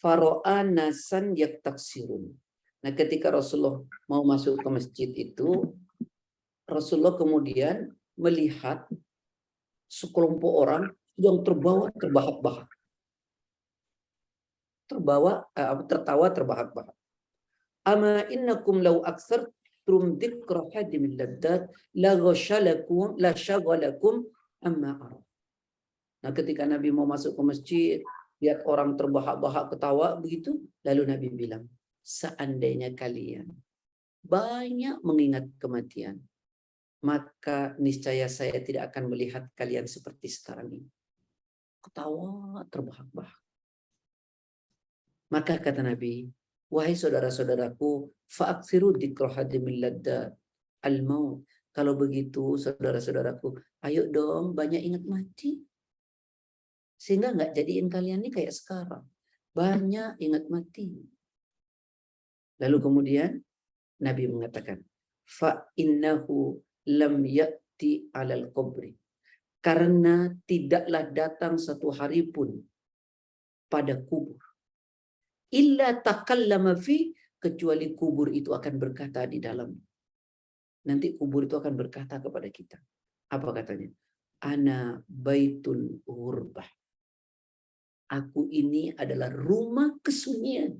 Faro'a nasan yaktaksirun. Nah, ketika Rasulullah mau masuk ke masjid itu, Rasulullah kemudian melihat sekelompok orang yang terbawa terbahak-bahak. Tertawa terbahak-bahak. Ama innakum law aktsartum dzikra hadimil laddat la syagalakum amma ara. Nah, ketika Nabi mau masuk ke masjid, lihat orang terbahak-bahak ketawa begitu, lalu Nabi bilang, seandainya kalian banyak mengingat kematian, maka niscaya saya tidak akan melihat kalian seperti sekarang ini. Ketawa terbahak-bahak. Maka kata Nabi, wahai saudara-saudaraku, fa'aksiru dzikra hadimil laddat al-maut. Kalau begitu, saudara-saudaraku, ayo dong banyak ingat mati. Sehingga nggak jadiin kalian ini kayak sekarang. Banyak ingat mati. Lalu kemudian Nabi mengatakan, fa innahu lam ya'ti 'alal qabri. Karena tidaklah datang satu hari pun pada kubur. Illa takallama fi, kecuali kubur itu akan berkata di dalam. Nanti kubur itu akan berkata kepada kita. Apa katanya? Ana baitul ghurbah. Aku ini adalah rumah kesunyian.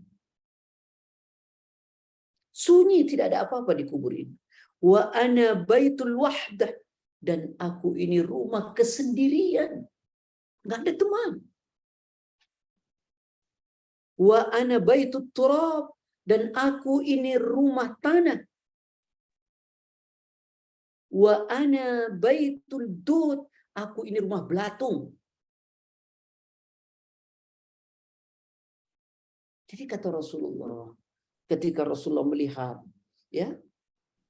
Sunyi, tidak ada apa-apa di kubur ini. Wa ana baitul wahdah, dan aku ini rumah kesendirian. Enggak ada teman. Wa ana baitut turab, dan aku ini rumah tanah. Wa ana baitul dud, aku ini rumah belatung. Jadi kata Rasulullah, ketika Rasulullah melihat, ya,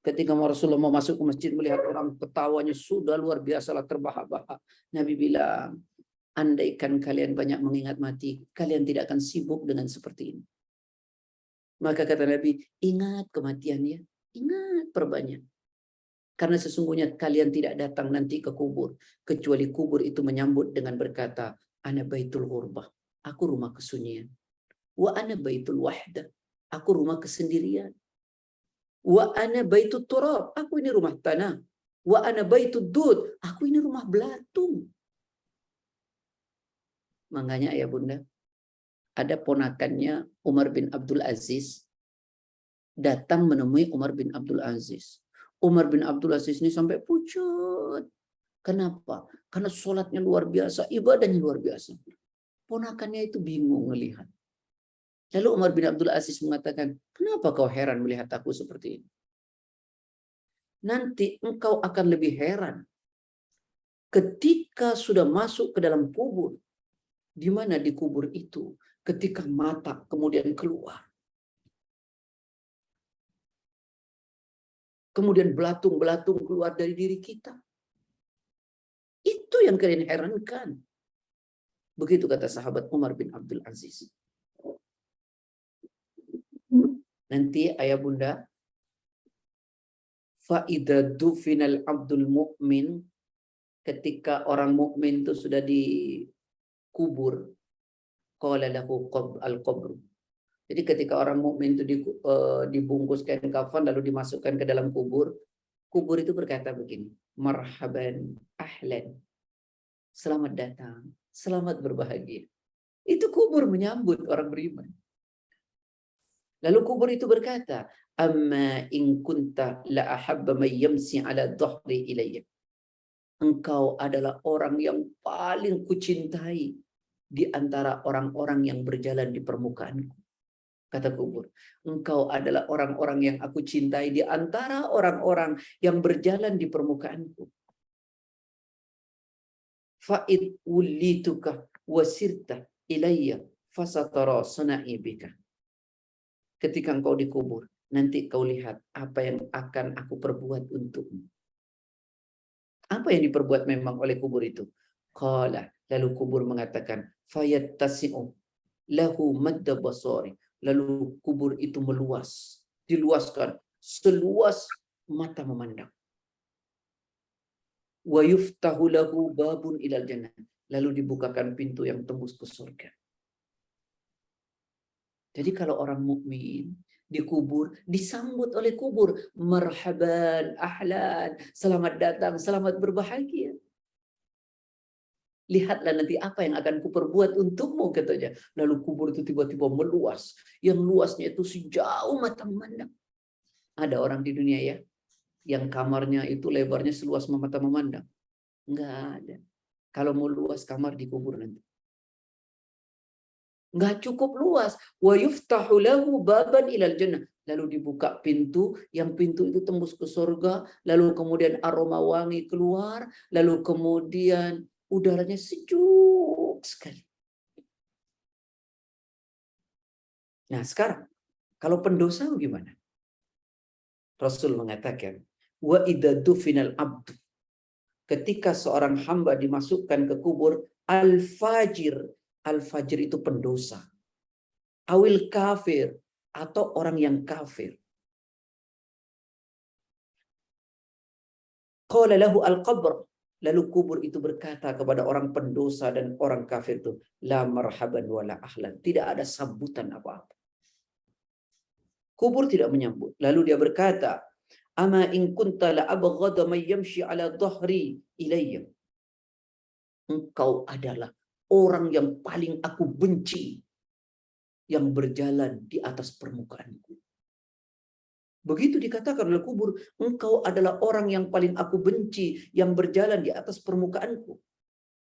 ketika Rasulullah mau masuk ke masjid melihat orang ketawanya sudah luar biasa lah, terbahak-bahak. Nabi bilang, andaikan kalian banyak mengingat mati, kalian tidak akan sibuk dengan seperti ini. Maka kata Nabi, ingat kematiannya, ingat perbanyak. Karena sesungguhnya kalian tidak datang nanti ke kubur, kecuali kubur itu menyambut dengan berkata, ana baitul ghurbah, aku rumah kesunyian. Wa ana baitul wahdah, aku rumah kesendirian. Wa ana baitul turab, aku ini rumah tanah. Wa ana baitul dud, aku ini rumah belatung. Makanya ya Bunda, ada ponakannya Umar bin Abdul Aziz datang menemui Umar bin Abdul Aziz. Umar bin Abdul Aziz ini sampai pucat. Kenapa? Karena sholatnya luar biasa, ibadahnya luar biasa. Ponakannya itu bingung melihat. Lalu Umar bin Abdul Aziz mengatakan, kenapa kau heran melihat aku seperti ini? Nanti engkau akan lebih heran ketika sudah masuk ke dalam kubur. Di mana di kubur itu ketika mata kemudian keluar. Kemudian belatung-belatung keluar dari diri kita. Itu yang kalian herankan. Begitu kata sahabat Umar bin Abdul Aziz. Nanti ayah bunda, fa'idha dufinal abdul mu'min, ketika orang mukmin itu sudah dikubur, qala lahu al-qabr. Jadi ketika orang mukmin itu dibungkus kain kafan lalu dimasukkan ke dalam kubur, kubur itu berkata begini, marhaban ahlan, selamat datang, selamat berbahagia. Itu kubur menyambut orang beriman. Lalu kubur itu berkata, amma in kunta la ahabba man yamsi ala dhahri ilayya. Engkau adalah orang yang paling kucintai di antara orang-orang yang berjalan di permukaanku. Kata kubur, engkau adalah orang-orang yang aku cintai di antara orang-orang yang berjalan di permukaanku. Fa'id ulituka wasirta ilayya fasatara sana'i bika. Ketika engkau dikubur, nanti kau lihat apa yang akan aku perbuat untukmu. Apa yang diperbuat memang oleh kubur itu? Qala, lalu kubur mengatakan, fayattasi'u lahu madda basari. Lalu kubur itu meluas, diluaskan seluas mata memandang. Wa yuftahu lahu babun ilal jannah. Lalu dibukakan pintu yang tembus ke surga. Jadi kalau orang mukmin dikubur, disambut oleh kubur, marhaban ahlan, selamat datang, selamat berbahagia. Lihatlah nanti apa yang akan kuperbuat untukmu, katanya. Lalu kubur itu tiba-tiba meluas. Yang luasnya itu sejauh mata memandang. Ada orang di dunia ya, yang kamarnya itu lebarnya seluas mata memandang. Enggak ada. Kalau mau luas kamar di kubur nanti. Enggak cukup luas. Wa yuftahu lahu baban ilal jannah. Lalu dibuka pintu, yang pintu itu tembus ke surga, lalu kemudian aroma wangi keluar, lalu kemudian udaranya sejuk sekali. Nah sekarang, kalau pendosa gimana? Rasul mengatakan, wa idza dufinal abdu, ketika seorang hamba dimasukkan ke kubur, al-fajir itu pendosa, awil kafir, atau orang yang kafir, qala lahu al-qabr, lalu kubur itu berkata kepada orang pendosa dan orang kafir itu, la marhaban wala ahlan, tidak ada sambutan apa-apa. Kubur tidak menyambut. Lalu dia berkata, ama in kunta la abghada man yamshi ala dhahri ilayya. Engkau adalah orang yang paling aku benci yang berjalan di atas permukaanku. Begitu dikatakan oleh kubur, engkau adalah orang yang paling aku benci yang berjalan di atas permukaanku.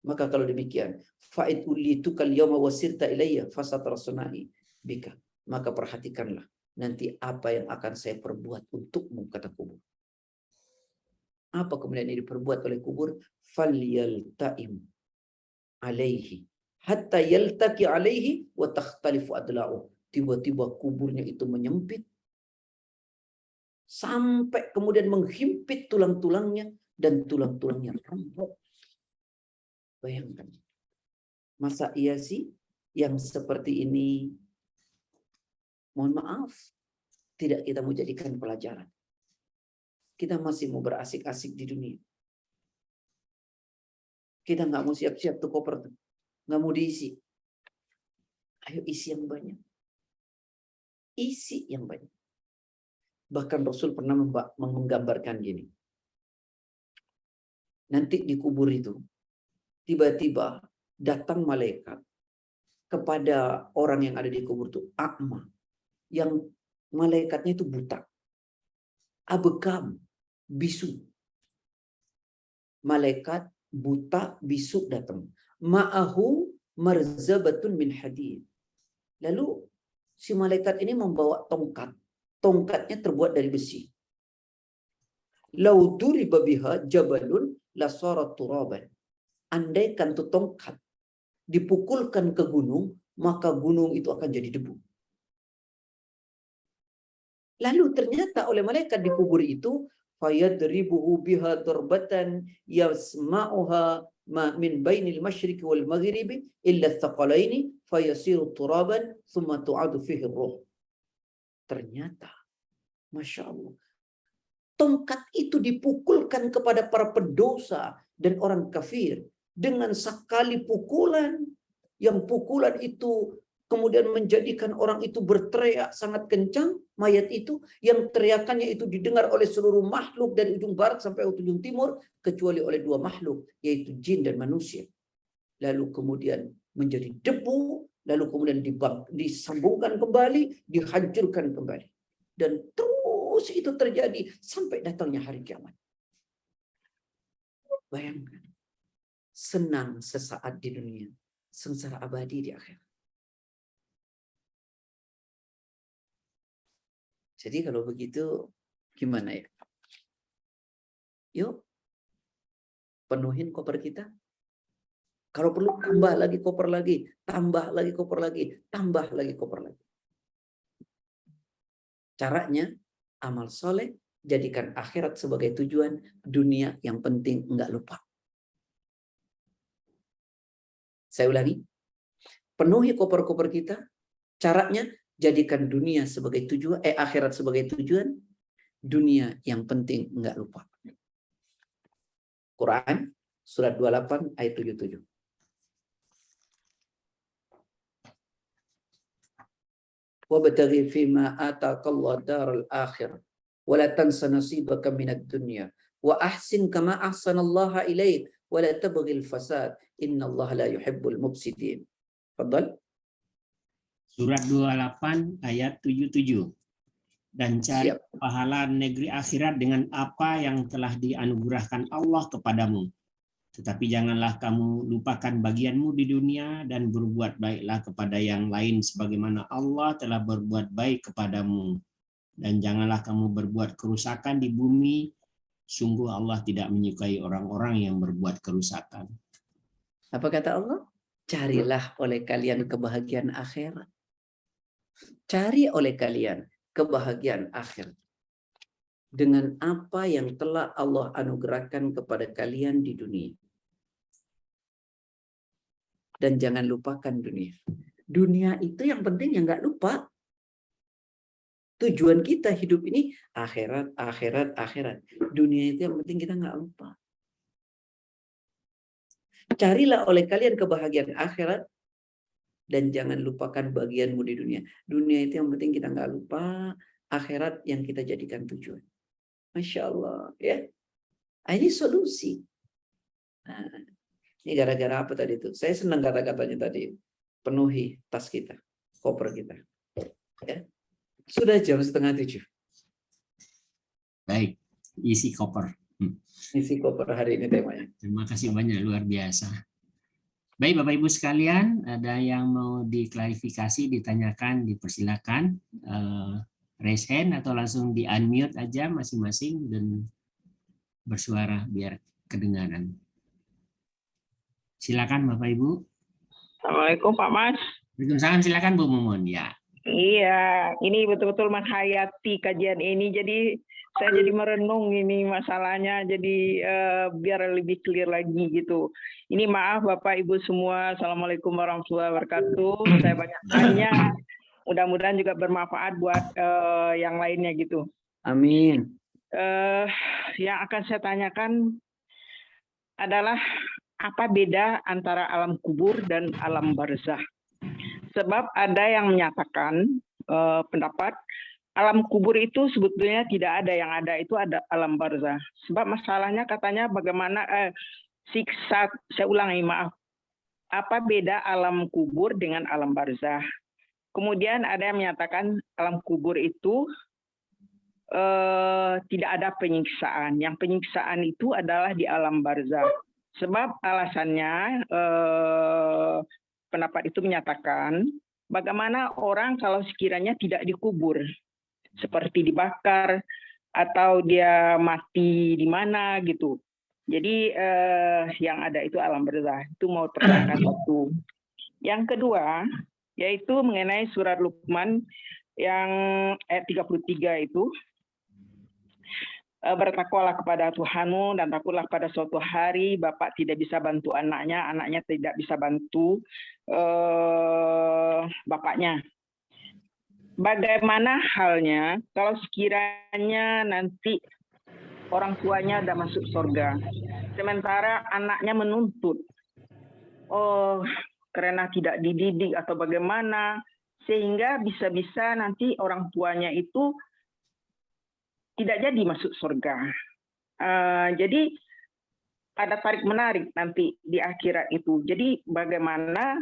Maka kalau demikian, fa'id ulitukal yawma wasirta ilayya fasatara sunai. bika. Maka perhatikanlah nanti apa yang akan saya perbuat untukmu, kata kubur. Apa kemudian yang diperbuat oleh kubur? Falyalta'im alaihi hatta yaltaqi alaihi wa takhtalifu adla'u. Tiba-tiba kuburnya itu menyempit sampai kemudian menghimpit tulang-tulangnya dan tulang-tulangnya roboh. Bayangkan. Masa iya sih yang seperti ini, mohon maaf, tidak kita mau jadikan pelajaran. Kita masih mau berasik-asik di dunia. Kita nggak mau siap-siap tuh koper tuh. Nggak mau diisi. Ayo isi yang banyak. Isi yang banyak. Bahkan Rasul pernah menggambarkan gini. Nanti di kubur itu, tiba-tiba datang malaikat kepada orang yang ada di kubur itu, a'ma. Yang malaikatnya itu buta. Abekam, bisu. Malaikat buta bisu datang. Ma'ahu marzabatun min hadid. Lalu si malaikat ini membawa tongkat. Tongkatnya terbuat dari besi. Lau duriba biha jabalun lasara turaban. Andaikan tu tongkat dipukulkan ke gunung, maka gunung itu akan jadi debu. Lalu ternyata oleh malaikat di kubur itu, fayadribuhu biha darbatan yasma'uha ma min bainil masyriqi wal maghribi illa thaqalaini fayasiru turaban thumma tu'adu fihi ruh. Ternyata, Masya Allah, tongkat itu dipukulkan kepada para pendosa dan orang kafir dengan sekali pukulan, yang pukulan itu kemudian menjadikan orang itu berteriak sangat kencang, mayat itu, yang teriakannya itu didengar oleh seluruh makhluk dari ujung barat sampai ujung timur, kecuali oleh dua makhluk, yaitu jin dan manusia. Lalu kemudian menjadi debu, lalu kemudian disambungkan kembali, dihancurkan kembali. Dan terus itu terjadi sampai datangnya hari kiamat. Bayangkan, senang sesaat di dunia, sengsara abadi di akhirat. Jadi kalau begitu gimana ya? Yuk, penuhin koper kita. Kalau perlu tambah lagi koper lagi, tambah lagi koper lagi, tambah lagi koper lagi. Caranya, amal soleh, jadikan akhirat sebagai tujuan, dunia yang penting enggak lupa. Saya ulangi, penuhi koper-koper kita. Caranya, jadikan dunia sebagai tujuan, akhirat sebagai tujuan, dunia yang penting enggak lupa. Quran surat 28 ayat 77. Wabtaghi fima ataqallahu daral akhirah wa la tansa nasibaka minad dunya wa ahsin kama ahsanallaha ilaik wa la tabghil fasad innallaha la yuhibbul mufsidin. Fadhal. Surat 28 ayat 77. Dan cari Siap. pahala negeri akhirat dengan apa yang telah dianugerahkan Allah kepadamu. Tetapi janganlah kamu lupakan bagianmu di dunia dan berbuat baiklah kepada yang lain sebagaimana Allah telah berbuat baik kepadamu. Dan janganlah kamu berbuat kerusakan di bumi, sungguh Allah tidak menyukai orang-orang yang berbuat kerusakan. Apa kata Allah? Carilah oleh kalian kebahagiaan akhirat. Cari oleh kalian kebahagiaan akhirat dengan apa yang telah Allah anugerahkan kepada kalian di dunia. Dan jangan lupakan dunia. Dunia itu yang penting yang nggak lupa. Tujuan kita hidup ini akhirat, akhirat, akhirat. Dunia itu yang penting kita nggak lupa. Carilah oleh kalian kebahagiaan akhirat dan jangan lupakan bagianmu di dunia. Dunia itu yang penting kita nggak lupa, akhirat yang kita jadikan tujuan. Masya Allah, ya. Ini solusi. Nah, ini gara-gara apa tadi itu? Saya senang kata-katanya tadi. Penuhi tas kita, koper kita. Ya. Sudah jam 6:30. Baik, isi koper. Isi koper hari ini temanya. Terima kasih banyak, luar biasa. Baik Bapak Ibu sekalian, ada yang mau diklarifikasi, ditanyakan, dipersilakan. Raise hand atau langsung di unmute aja masing-masing dan bersuara biar kedengaran. Silakan Bapak Ibu. Assalamualaikum Pak Mas. Waalaikumsalam, silakan Bu Mumun. Ya. Iya, ini betul-betul menghayati kajian ini. Jadi saya jadi merenung ini masalahnya. Jadi biar lebih clear lagi gitu. Ini maaf Bapak Ibu semua. Assalamualaikum warahmatullahi wabarakatuh. Saya banyak tanya. Mudah-mudahan juga bermanfaat buat yang lainnya gitu. Amin. Yang akan saya tanyakan adalah apa beda antara alam kubur dan alam barzah? Sebab ada yang menyatakan pendapat alam kubur itu sebetulnya tidak ada, yang ada itu ada alam barzah. Sebab masalahnya katanya bagaimana siksa, saya ulangi maaf, apa beda alam kubur dengan alam barzah? Kemudian ada yang menyatakan alam kubur itu tidak ada penyiksaan. Yang penyiksaan itu adalah di alam barzah. Sebab alasannya pendapat itu menyatakan bagaimana orang kalau sekiranya tidak dikubur, seperti dibakar atau dia mati di mana gitu. Jadi yang ada itu alam barzah. Itu mau terangkan satu. Yang kedua yaitu mengenai surat Luqman yang ayat 33 itu. Bertakwalah kepada Tuhanmu dan takutlah pada suatu hari bapak tidak bisa bantu anaknya, anaknya tidak bisa bantu bapaknya. Bagaimana halnya kalau sekiranya nanti orang tuanya sudah masuk surga, sementara anaknya menuntut, karena tidak dididik atau bagaimana, sehingga bisa-bisa nanti orang tuanya itu tidak jadi masuk surga. Jadi ada tarik menarik nanti di akhirat itu. Jadi bagaimana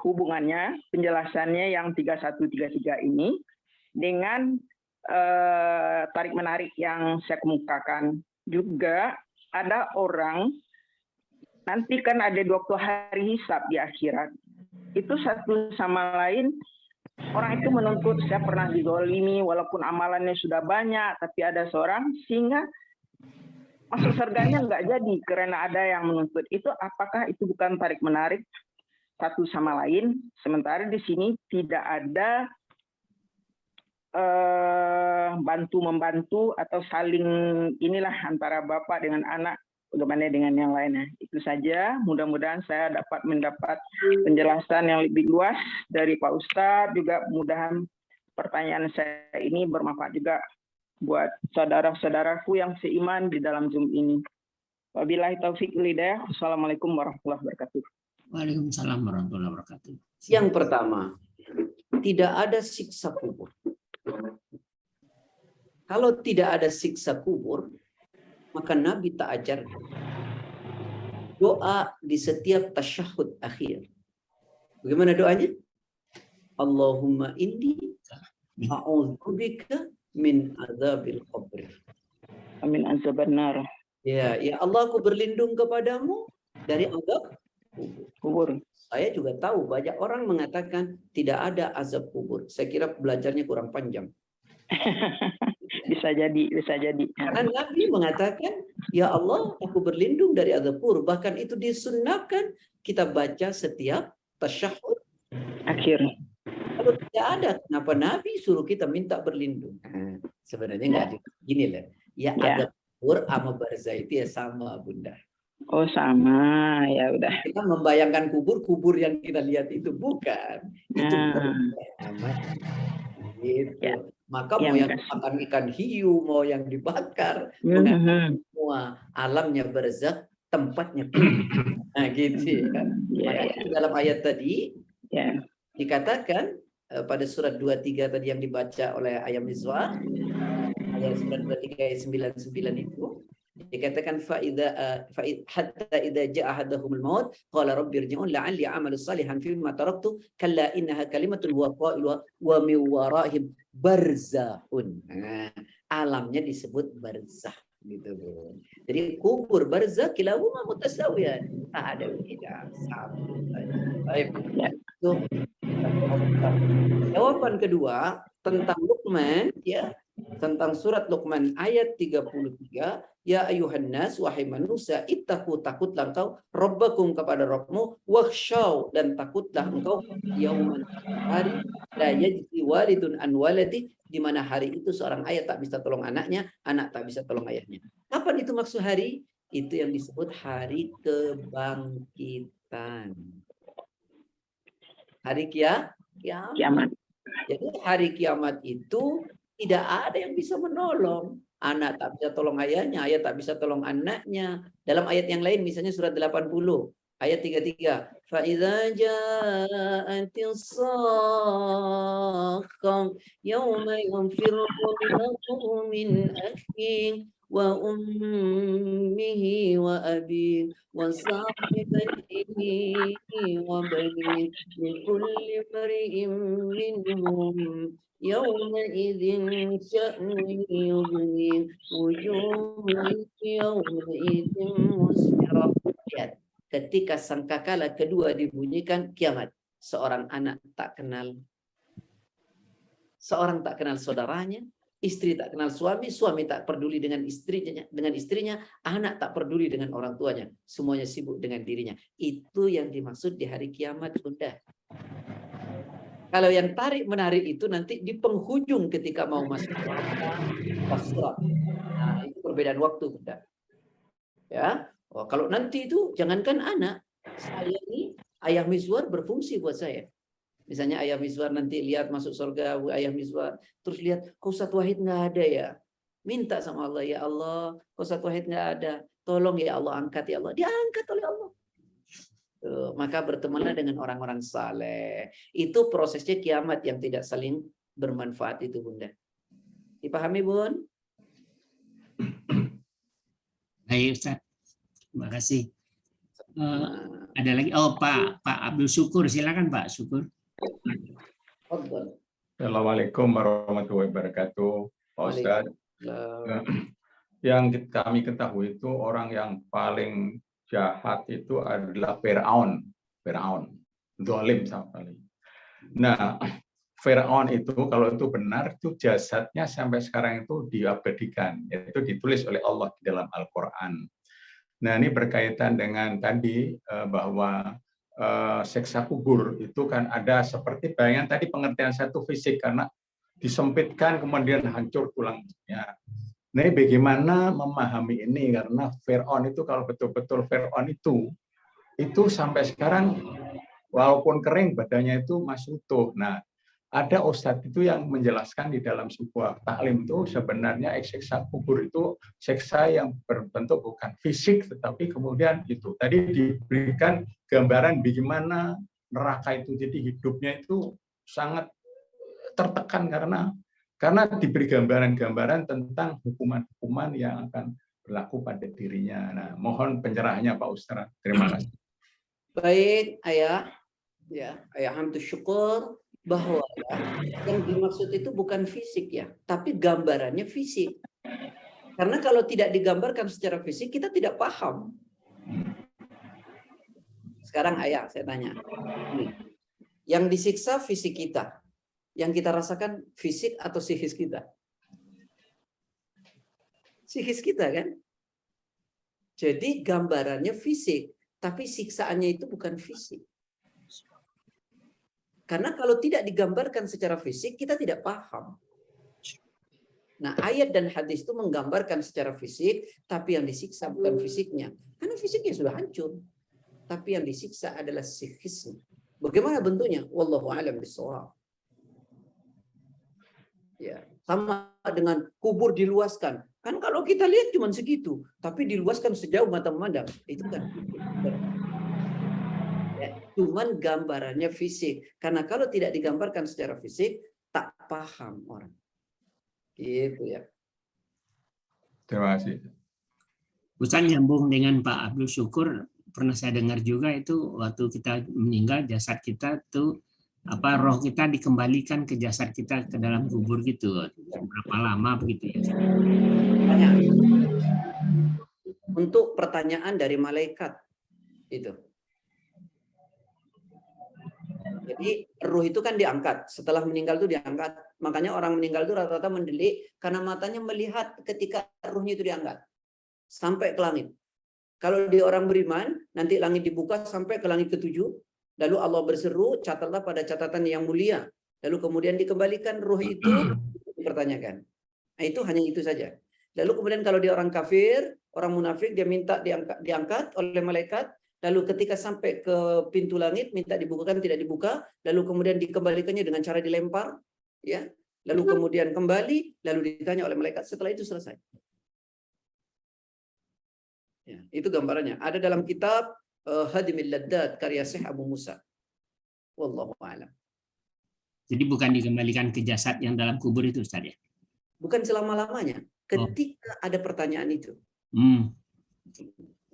hubungannya, penjelasannya yang 3133 ini dengan tarik menarik yang saya kemukakan. Juga ada orang, nanti kan ada 20 hari hisab di akhirat. Itu satu sama lain. Orang itu menuntut, saya pernah dizalimi walaupun amalannya sudah banyak, tapi ada seorang sehingga masuk surganya nggak jadi karena ada yang menuntut. Itu apakah itu bukan tarik menarik satu sama lain? Sementara di sini tidak ada bantu membantu atau saling inilah antara bapak dengan anak. Bagaimana dengan yang lainnya? Itu saja. Mudah-mudahan saya dapat mendapat penjelasan yang lebih luas dari Pak Ustadz. Juga mudahan pertanyaan saya ini bermanfaat juga buat saudara-saudaraku yang seiman di dalam Zoom ini. Wabillahi taufiq wal hidayah. Wassalamualaikum warahmatullahi wabarakatuh. Waalaikumsalam warahmatullahi wabarakatuh. Yang pertama, tidak ada siksa kubur. Kalau tidak ada siksa kubur, maka Nabi tak ajar doa di setiap tasyahud akhir. Bagaimana doanya? Allahumma inni a'udzubika min azabil qabr. Amin azaban nar. Ya Allah, aku berlindung kepadamu dari azab Kubur. Saya juga tahu banyak orang mengatakan tidak ada azab kubur. Saya kira belajarnya kurang panjang. Bisa jadi. Karena Nabi mengatakan, ya Allah, aku berlindung dari azab kubur. Bahkan itu disunnahkan kita baca setiap tasyahud akhir. Kalau tidak ada, kenapa Nabi suruh kita minta berlindung? Sebenarnya nggak ada. Gini lah, ya azab kubur sama barzah itu ya sama, Bunda. Oh sama, ya udah. Kita membayangkan kubur yang kita lihat itu bukan. Itu namanya. Gitu. Ya. Maka mau yang makan ikan hiu, mau yang dibakar, semua alamnya barzakh, tempatnya nah gitu ya. Makanya dalam ayat tadi dikatakan pada surat 23 tadi yang dibaca oleh Ayam Mizwar, ayat surat 23 ayat 99 itu dikatakan hatta idza jaa ahaduhumul maut qala rabbi irji'un la'alli a'malu salihan fima taraktu kalla innaha kalimatun huwa qailuha wa min wara'ihim barzakhun. Alamnya disebut barzakh. Gitu, Bro. Jadi kubur barzakh kilahuma mutasawiyan. Tak ada beda. Sama saja. Baik. Itu jawaban kedua tentang Luqman, ya, tentang surat Luqman ayat 33, ya ayuhan nas, wahai manusia, ittaqu, takutlah engkau rabbakum, kepada Rabbmu, wakhshaw, dan takutlah engkau yauman, hari la yajzi walidun an waladi, di mana hari itu seorang ayah tak bisa tolong anaknya, anak tak bisa tolong ayahnya. Kapan itu maksud hari? Itu yang disebut hari kebangkitan. Hari kiamat. Jadi hari kiamat itu tidak ada yang bisa menolong. Anak tak bisa tolong ayahnya, ayah tak bisa tolong anaknya. Dalam ayat yang lain, misalnya surat 80, ayat 33. فَإِذَا جَاءَتِ الصَّاخَّةُ يَوْمَ يَنْفِرُّ الْمَرْءُ مِنْ أَخِيهِ وَأُمِّهِ وَأَبِيهِ وَصَاحِبَتِهِ وَبَنِيهِ لِكُلِّ امْرِئٍ مِّنْهُمْ يَوْمَئِذٍ شَأْنٌ يُغْنِيهِ وُجُوهٌ يَوْمَئِذٍ مُسْفِرَةٌ. Ketika sangkakala kedua dibunyikan kiamat, seorang anak tak kenal saudaranya, istri tak kenal suami, suami tak peduli dengan istrinya, anak tak peduli dengan orang tuanya, semuanya sibuk dengan dirinya. Itu yang dimaksud di hari kiamat, Bunda. Kalau yang tarik menarik itu nanti di penghujung ketika mau masuk surat. Nah, itu perbedaan waktu, Bunda. Ya. Oh, kalau nanti itu jangankan anak, saya ini ayah Mizwar berfungsi buat saya. Misalnya ayah Mizwar nanti lihat masuk surga, ayah Mizwar, terus lihat kok Ustadz Wahid nggak ada ya, minta sama Allah, ya Allah, kok Ustadz Wahid nggak ada, tolong ya Allah, angkat ya Allah, diangkat oleh Allah. Tuh, maka bertemanlah dengan orang-orang saleh. Itu prosesnya kiamat yang tidak saling bermanfaat itu, Bunda. Dipahami, Bun? Baik, Ustaz. Terima kasih. Ada lagi? Oh, Pak Abdul Syukur, silakan Pak Syukur. Assalamualaikum warahmatullahi wabarakatuh, Pak Ustaz. Yang kami ketahui itu orang yang paling jahat itu adalah Fir'aun, zalim sekali. Nah, Fir'aun itu kalau itu benar, itu jasadnya sampai sekarang itu diabadikan, yaitu ditulis oleh Allah di dalam Al-Quran. Nah, ini berkaitan dengan tadi bahwa siksa kubur itu kan ada seperti bayangan tadi, pengertian satu fisik karena disempitkan kemudian hancur tulangnya. Nah, bagaimana memahami ini, karena Fir'aun itu kalau betul-betul Fir'aun itu sampai sekarang walaupun kering badannya itu masih utuh. Nah, ada ustadz itu yang menjelaskan di dalam sebuah taklim itu sebenarnya siksa kubur itu siksa yang berbentuk bukan fisik tetapi kemudian itu tadi diberikan gambaran bagaimana neraka itu, jadi hidupnya itu sangat tertekan karena diberi gambaran-gambaran tentang hukuman-hukuman yang akan berlaku pada dirinya. Nah, mohon pencerahannya Pak Ustaz. Terima kasih. Baik, Ayah. Ya, Ayah Hamdul Syukur bahwa yang dimaksud itu bukan fisik ya, tapi gambarannya fisik. Karena kalau tidak digambarkan secara fisik, kita tidak paham. Sekarang Ayah, saya tanya. Yang disiksa fisik kita, yang kita rasakan fisik atau psikis kita? Psikis kita kan? Jadi gambarannya fisik, tapi siksaannya itu bukan fisik. Karena kalau tidak digambarkan secara fisik, kita tidak paham. Nah, ayat dan hadis itu menggambarkan secara fisik, tapi yang disiksa bukan fisiknya. Karena fisiknya sudah hancur. Tapi yang disiksa adalah psikisnya. Bagaimana bentuknya? Wallahu a'lam bishawab. Ya, sama dengan kubur diluaskan. Kan kalau kita lihat cuma segitu, tapi diluaskan sejauh mata memandang. Itu kan cuman gambarannya fisik. Karena kalau tidak digambarkan secara fisik, tak paham orang. Gitu ya. Terima kasih. Ustaz, nyambung dengan Pak Abdul Syukur, pernah saya dengar juga itu waktu kita meninggal, jasad kita tuh roh kita dikembalikan ke jasad kita ke dalam kubur gitu. Berapa lama begitu ya? untuk pertanyaan dari malaikat itu. Jadi ruh itu kan diangkat, setelah meninggal itu diangkat. Makanya orang meninggal itu rata-rata mendelik karena matanya melihat ketika ruhnya itu diangkat sampai ke langit. Kalau dia orang beriman, nanti langit dibuka sampai ke langit ke-7, lalu Allah berseru, catatlah pada catatan yang mulia. Lalu kemudian dikembalikan ruh itu dipertanyakan. Nah, itu hanya itu saja. Lalu kemudian kalau dia orang kafir, orang munafik, dia minta diangkat oleh malaikat. Lalu ketika sampai ke pintu langit, minta dibukakan, tidak dibuka. Lalu kemudian dikembalikannya dengan cara dilempar. Ya. Lalu kemudian kembali, lalu ditanya oleh malaikat. Setelah itu selesai. Ya, itu gambarannya. Ada dalam kitab Hadimil Laddat, karya Syekh Abu Musa. Wallahu a'lam. Jadi bukan dikembalikan ke jasad yang dalam kubur itu, Ustaz ya? Bukan selama-lamanya. Ketika ada pertanyaan itu.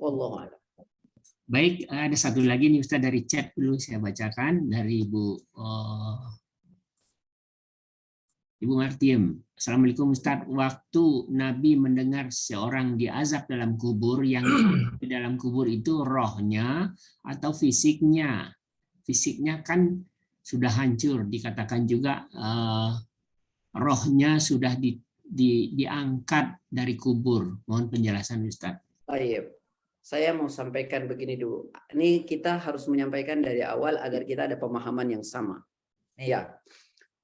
Wallahu a'lam. Baik, ada satu lagi nih Ustaz dari chat dulu saya bacakan dari Ibu Martiem. Assalamualaikum Ustaz. Waktu Nabi mendengar seorang diazab dalam kubur, yang di dalam kubur itu rohnya atau fisiknya? Fisiknya kan sudah hancur, dikatakan juga rohnya sudah diangkat dari kubur. Mohon penjelasan Ustaz. Baik. Saya mau sampaikan begini dulu. Ini kita harus menyampaikan dari awal agar kita ada pemahaman yang sama. Ya.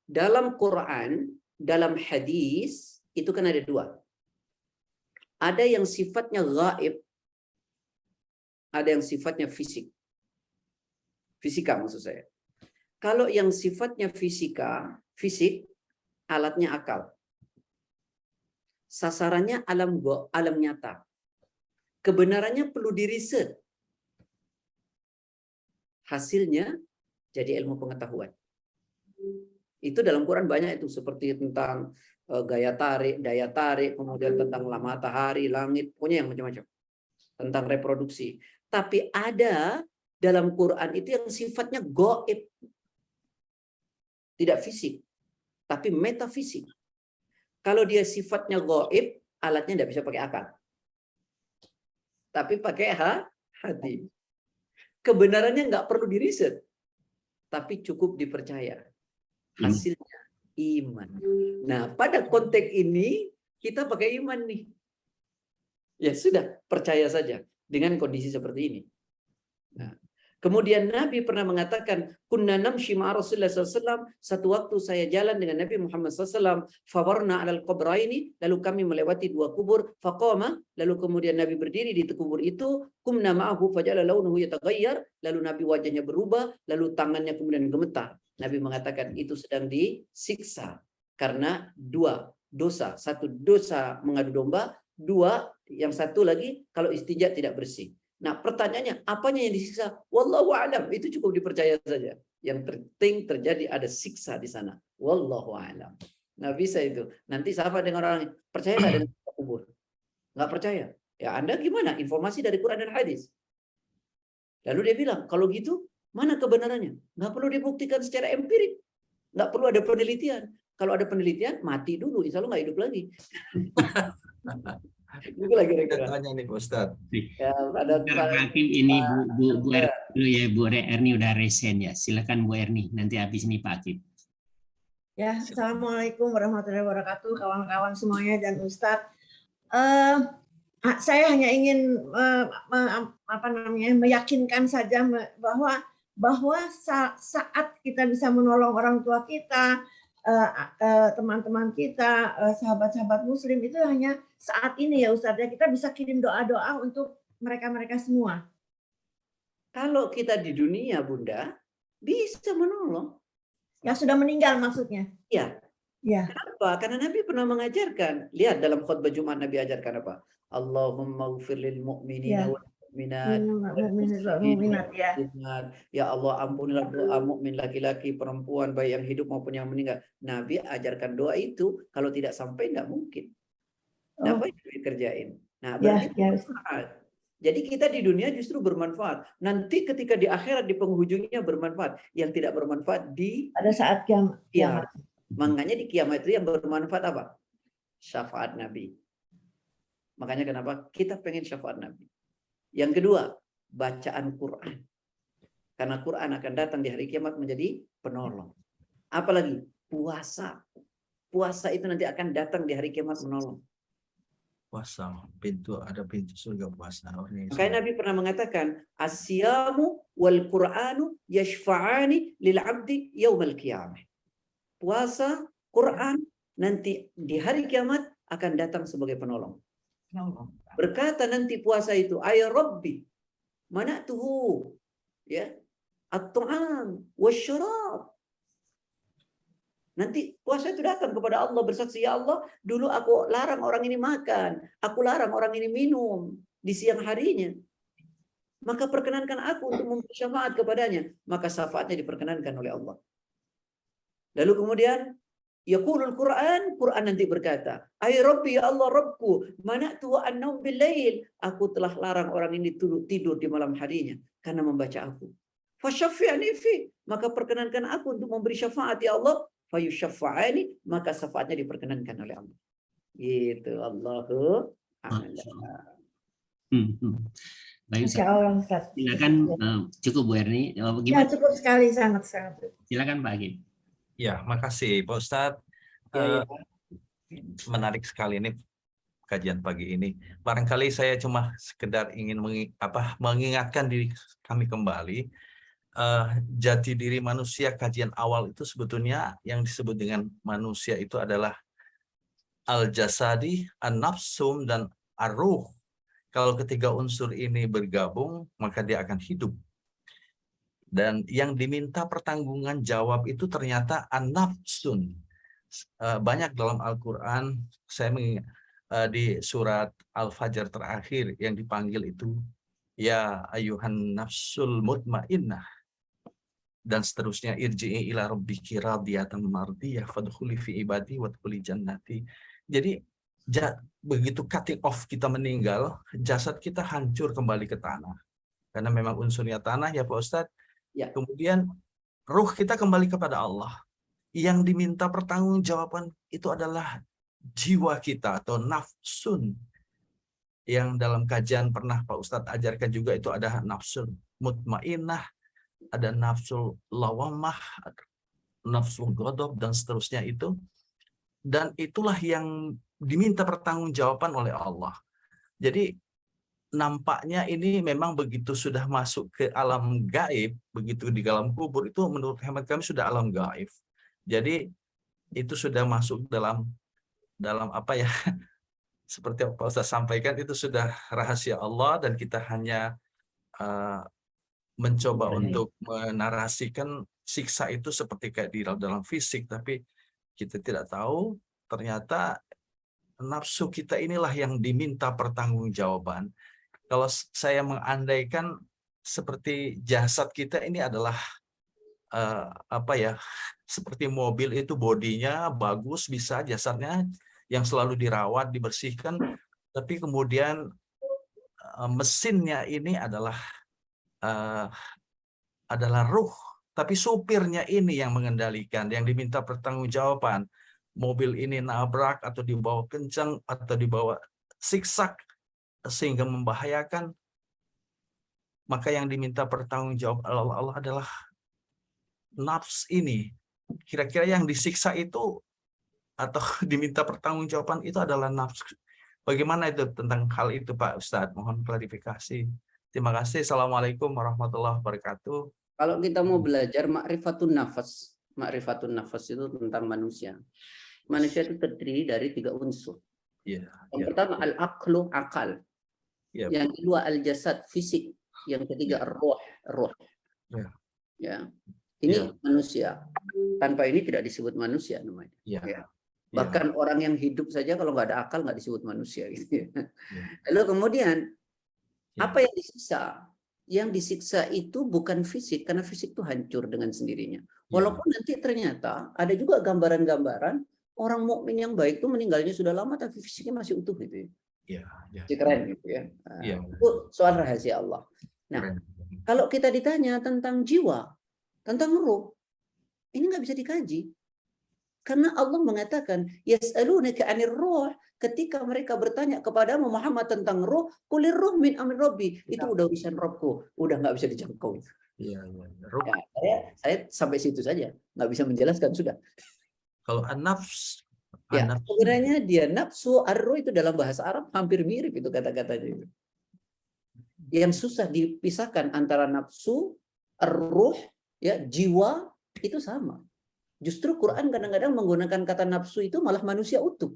Dalam Quran, dalam hadis, itu kan ada dua. Ada yang sifatnya gaib, ada yang sifatnya fisik. Fisika maksud saya. Kalau yang sifatnya fisik, alatnya akal. Sasarannya alam nyata. Kebenarannya perlu diriset. Hasilnya jadi ilmu pengetahuan. Itu dalam Quran banyak itu, seperti tentang daya tarik, kemudian tentang matahari, langit, pokoknya yang macam-macam. Tentang reproduksi. Tapi ada dalam Quran itu yang sifatnya gaib. Tidak fisik, tapi metafisik. Kalau dia sifatnya gaib, alatnya tidak bisa pakai akal. Tapi pakai hati. Kebenarannya nggak perlu diriset, tapi cukup dipercaya. Hasilnya iman. Nah, pada konteks ini kita pakai iman nih. Ya sudah, percaya saja dengan kondisi seperti ini. Nah, kemudian Nabi pernah mengatakan, kunna namshi ma'a Rasulullah SAW. Satu waktu saya jalan dengan Nabi Muhammad SAW. Fawarna alal qabraini. Lalu kami melewati dua kubur. Faqama. Lalu kemudian Nabi berdiri di kubur itu. Kumna ma'ahu faja'ala launuhu yataghayyar. Lalu Nabi wajahnya berubah. Lalu tangannya kemudian gemetar. Nabi mengatakan itu sedang disiksa. Karena dua dosa. Satu dosa mengadu domba. Dua, yang satu lagi kalau istinja tidak bersih. Nah, pertanyaannya, apanya yang disiksa? Wallahu a'lam. Itu cukup dipercaya saja. Yang penting terjadi ada siksa di sana. Wallahu a'lam. Nggak bisa itu. Nanti sama dengan orang, percaya nggak dengan kubur? Nggak percaya. Ya Anda gimana? Informasi dari Quran dan hadis. Lalu dia bilang, kalau gitu, mana kebenarannya? Nggak perlu dibuktikan secara empirik. Nggak perlu ada penelitian. Kalau ada penelitian, mati dulu. Insya Allah nggak hidup lagi. Itu lagi tanya nih Pak Ustadz. Ya, ada Hakim ini Bu Erni ya, Bu Erni udah resen ya. Silakan Bu Erni, nanti habis ini Pak Hakim. Ya, Assalamualaikum warahmatullahi wabarakatuh, kawan-kawan semuanya dan Ustadz. Saya hanya ingin meyakinkan saja bahwa saat kita bisa menolong orang tua kita, teman-teman kita, sahabat-sahabat Muslim, itu hanya saat ini ya Ustadz ya, kita bisa kirim doa-doa untuk mereka-mereka semua. Kalau kita di dunia Bunda bisa menolong. Yang sudah meninggal maksudnya? Ya. Ya. Kenapa? Karena Nabi pernah mengajarkan. Lihat dalam khutbah Jumat Nabi ajarkan apa? Allahumma ghfir lil mu'minina wal mu'minat. Ya Allah, ampunilah doa mukmin laki-laki, perempuan, baik yang hidup maupun yang meninggal. Nabi ajarkan doa itu, kalau tidak sampai tidak mungkin. Apa yang dikerjain? Nah, berarti bermanfaat. Jadi kita di dunia justru bermanfaat. Nanti ketika di akhirat di penghujungnya bermanfaat. Yang tidak bermanfaat pada saat kiamat. Makanya di kiamat itu yang bermanfaat apa? Syafaat Nabi. Makanya kenapa kita pengen syafaat Nabi. Yang kedua, bacaan Quran. Karena Quran akan datang di hari kiamat menjadi penolong. Apalagi puasa. Puasa itu nanti akan datang di hari kiamat menolong. Puasa, ada pintu surga puasa. Makanya Nabi pernah mengatakan, asyamu wal Quranu yashfa'ani lil abdi yaumal qiyamah. Puasa, Quran nanti di hari kiamat akan datang sebagai penolong. Berkata nanti puasa itu, ya Rabbi, mana'tuhu, ya, at-ta'am wasyarab. Nanti puasa itu datang kepada Allah bersaksi, ya Allah, dulu aku larang orang ini makan, aku larang orang ini minum di siang harinya. Maka perkenankan aku untuk memberi syafaat kepadanya. Maka syafaatnya diperkenankan oleh Allah. Lalu kemudian yaqulul Quran, Quran nanti berkata, "Ai Rabbi, ya Allah Rabbku, mana'tu an-naum bil-lail." Aku telah larang orang ini tidur di malam harinya karena membaca aku. Fasyaffi'ni fi, maka perkenankan aku untuk memberi syafaat ya Allah. Fayusyaffa'ani, maka syafaatnya diperkenankan oleh Allah. Gitu, Allahu a'lam. Baik, Insya Allah, Ustaz. silakan. Cukup Bu Erni. Ya, Gimana? cukup sekali, sangat-sangat. Silakan Pak Agim. Ya, makasih Pak Ustadz. Ya. Menarik sekali ini kajian pagi ini. Barangkali saya cuma sekedar ingin mengingatkan diri kami kembali. Jati diri manusia kajian awal itu sebetulnya yang disebut dengan manusia itu adalah al-jasadi, an-nafsum, dan ar-ruh. Kalau ketiga unsur ini bergabung, maka dia akan hidup. Dan yang diminta pertanggungan jawab itu ternyata an-nafsun. Banyak dalam Al-Quran, saya mengingat di surat Al-Fajr terakhir yang dipanggil itu, ya ayuhan nafsul mutmainnah. Dan seterusnya, irji'i ila rabbiki radiyatan mardiyah fadkhuli fi ibadi wadkhuli jannati. Jadi begitu cutting off kita meninggal, jasad kita hancur kembali ke tanah. Karena memang unsurnya tanah ya Pak Ustadz. Ya. Kemudian ruh kita kembali kepada Allah. Yang diminta pertanggungjawaban itu adalah jiwa kita atau nafsun. Yang dalam kajian pernah Pak Ustadz ajarkan juga itu ada nafsul mutmainnah, ada nafsul lawamah, nafsul ghadab, dan seterusnya itu. Dan itulah yang diminta pertanggungjawaban oleh Allah. Jadi nampaknya ini memang begitu sudah masuk ke alam gaib, begitu di dalam kubur itu menurut hemat kami sudah alam gaib. Jadi itu sudah masuk dalam apa ya, seperti yang Pak Ustaz sampaikan, itu sudah rahasia Allah dan kita hanya mencoba untuk menarasikan siksa itu seperti kayak di dalam fisik, tapi kita tidak tahu ternyata nafsu kita inilah yang diminta pertanggungjawaban. Kalau saya mengandaikan seperti jasad kita ini adalah seperti mobil itu, bodinya bagus, bisa jasadnya yang selalu dirawat, dibersihkan, tapi kemudian mesinnya ini adalah ruh, tapi supirnya ini yang mengendalikan, yang diminta pertanggungjawaban. Mobil ini nabrak atau dibawa kencang atau dibawa siksak sehingga membahayakan, maka yang diminta pertanggungjawab Allah adalah nafs ini. Kira-kira yang disiksa itu atau diminta pertanggungjawaban itu adalah nafs. Bagaimana itu tentang hal itu Pak Ustadz? Mohon klarifikasi. Terima kasih. Assalamualaikum warahmatullahi wabarakatuh. Kalau kita mau belajar ma'rifatun nafas itu tentang manusia. Manusia itu terdiri dari 3 unsur. Yang pertama al-aqlu, akal. Yang kedua al-jasad, fisik. Yang ketiga ruh. Ya. Ini manusia. Tanpa ini tidak disebut manusia namanya. Bahkan orang yang hidup saja kalau nggak ada akal nggak disebut manusia. Gitu. Lalu kemudian apa yang disiksa? Yang disiksa itu bukan fisik, karena fisik itu hancur dengan sendirinya. Walaupun nanti ternyata ada juga gambaran-gambaran orang mukmin yang baik itu meninggalnya sudah lama tapi fisiknya masih utuh gitu ya. Keren gitu ya. Itu soal rahasia Allah. Nah, kalau kita ditanya tentang jiwa, tentang ruh, ini nggak bisa dikaji. Karena Allah mengatakan, yas'alunaka 'anir ruh, ketika mereka bertanya kepadamu Muhammad tentang ruh, kulir ruh min amri rabbi. Itu udah urusan Rabbku, udah nggak bisa dijangkau. Iya. Ya, saya sampai situ saja, nggak bisa menjelaskan sudah. Kalau an-nafs, Ya, sebenarnya dia nafsu, ar-ruh itu dalam bahasa Arab hampir mirip itu kata-katanya itu. Yang susah dipisahkan antara nafsu, ar-ruh, ya, jiwa itu sama. Justru Quran kadang-kadang menggunakan kata nafsu itu malah manusia utuh.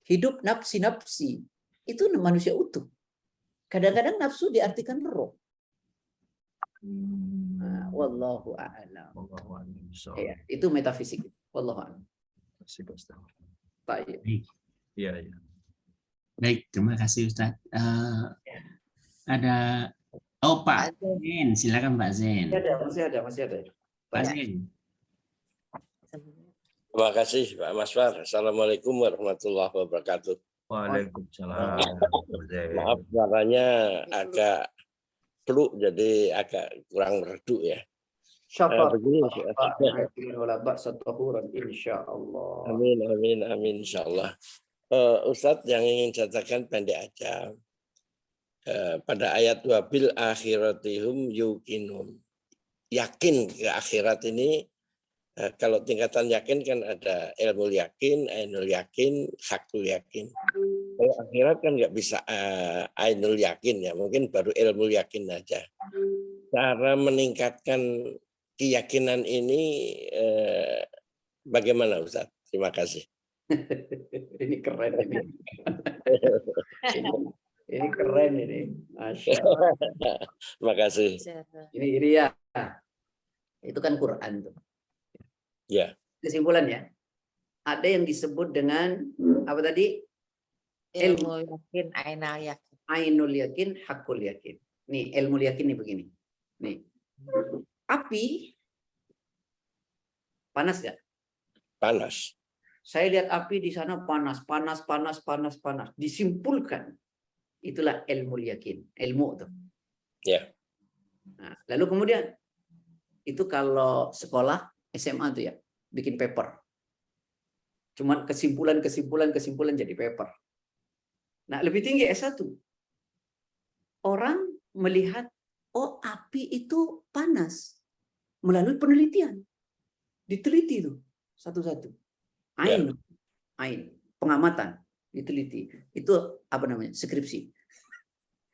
Hidup nafsi-nafsi itu manusia utuh. Kadang-kadang nafsu diartikan roh. Nah, wallahu a'lam. Ya, itu metafisik. Wallahu a'lam. Baik. Iya. Baik, terima kasih Ustaz. Ada Pak Zen, silakan Pak Zen. Masih ada. Pak Zen. Terima kasih Pak Maswar. Assalamualaikum warahmatullahi wabarakatuh. Waalaikumsalam. Maaf suaranya agak flu jadi agak kurang redup ya. Begini, insyaallah. Amin insyaallah. Ustadz yang ingin saya katakan pendek aja. Pada ayat 2 bil akhiratihum yuqinun. Yakin ke akhirat ini, kalau tingkatan yakin kan ada ilmu yakin, ainul yakin, hakul yakin. Kalau akhirat kan nggak bisa ainul yakin ya, mungkin baru ilmu yakin aja. Cara meningkatkan keyakinan ini bagaimana Ustaz? Terima kasih. Ini keren ini. Ini keren ini. Masya Allah. Terima kasih. Ini ya. Itu kan Quran tuh. Ya. Kesimpulannya, ada yang disebut dengan apa tadi? Ilmu yakin, ainul yakin. Ainul yakin, hakul yakin. Nih, ilmu yakin nih begini. Nih. Api panas nggak? Panas. Saya lihat api di sana panas. Disimpulkan. Itulah ilmu yakin. Ilmu itu. Ya. Nah, lalu kemudian itu kalau sekolah SMA tuh ya, bikin paper. Cuman kesimpulan jadi paper. Nah, lebih tinggi S1. Orang melihat, oh api itu panas. Melalui penelitian. Diteliti tuh satu-satu. Ain, pengamatan, diteliti. Itu apa namanya? Skripsi.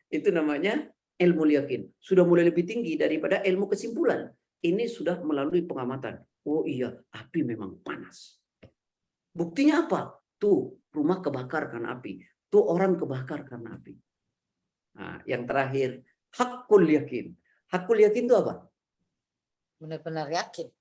Itu namanya ilmu yakin. Sudah mulai lebih tinggi daripada ilmu kesimpulan. Ini sudah melalui pengamatan. Oh iya, api memang panas. Buktinya apa? Tuh, rumah kebakar karena api. Tuh, orang kebakar karena api. Nah, yang terakhir, hakul yakin. Hakul yakin itu apa? Benar-benar yakin.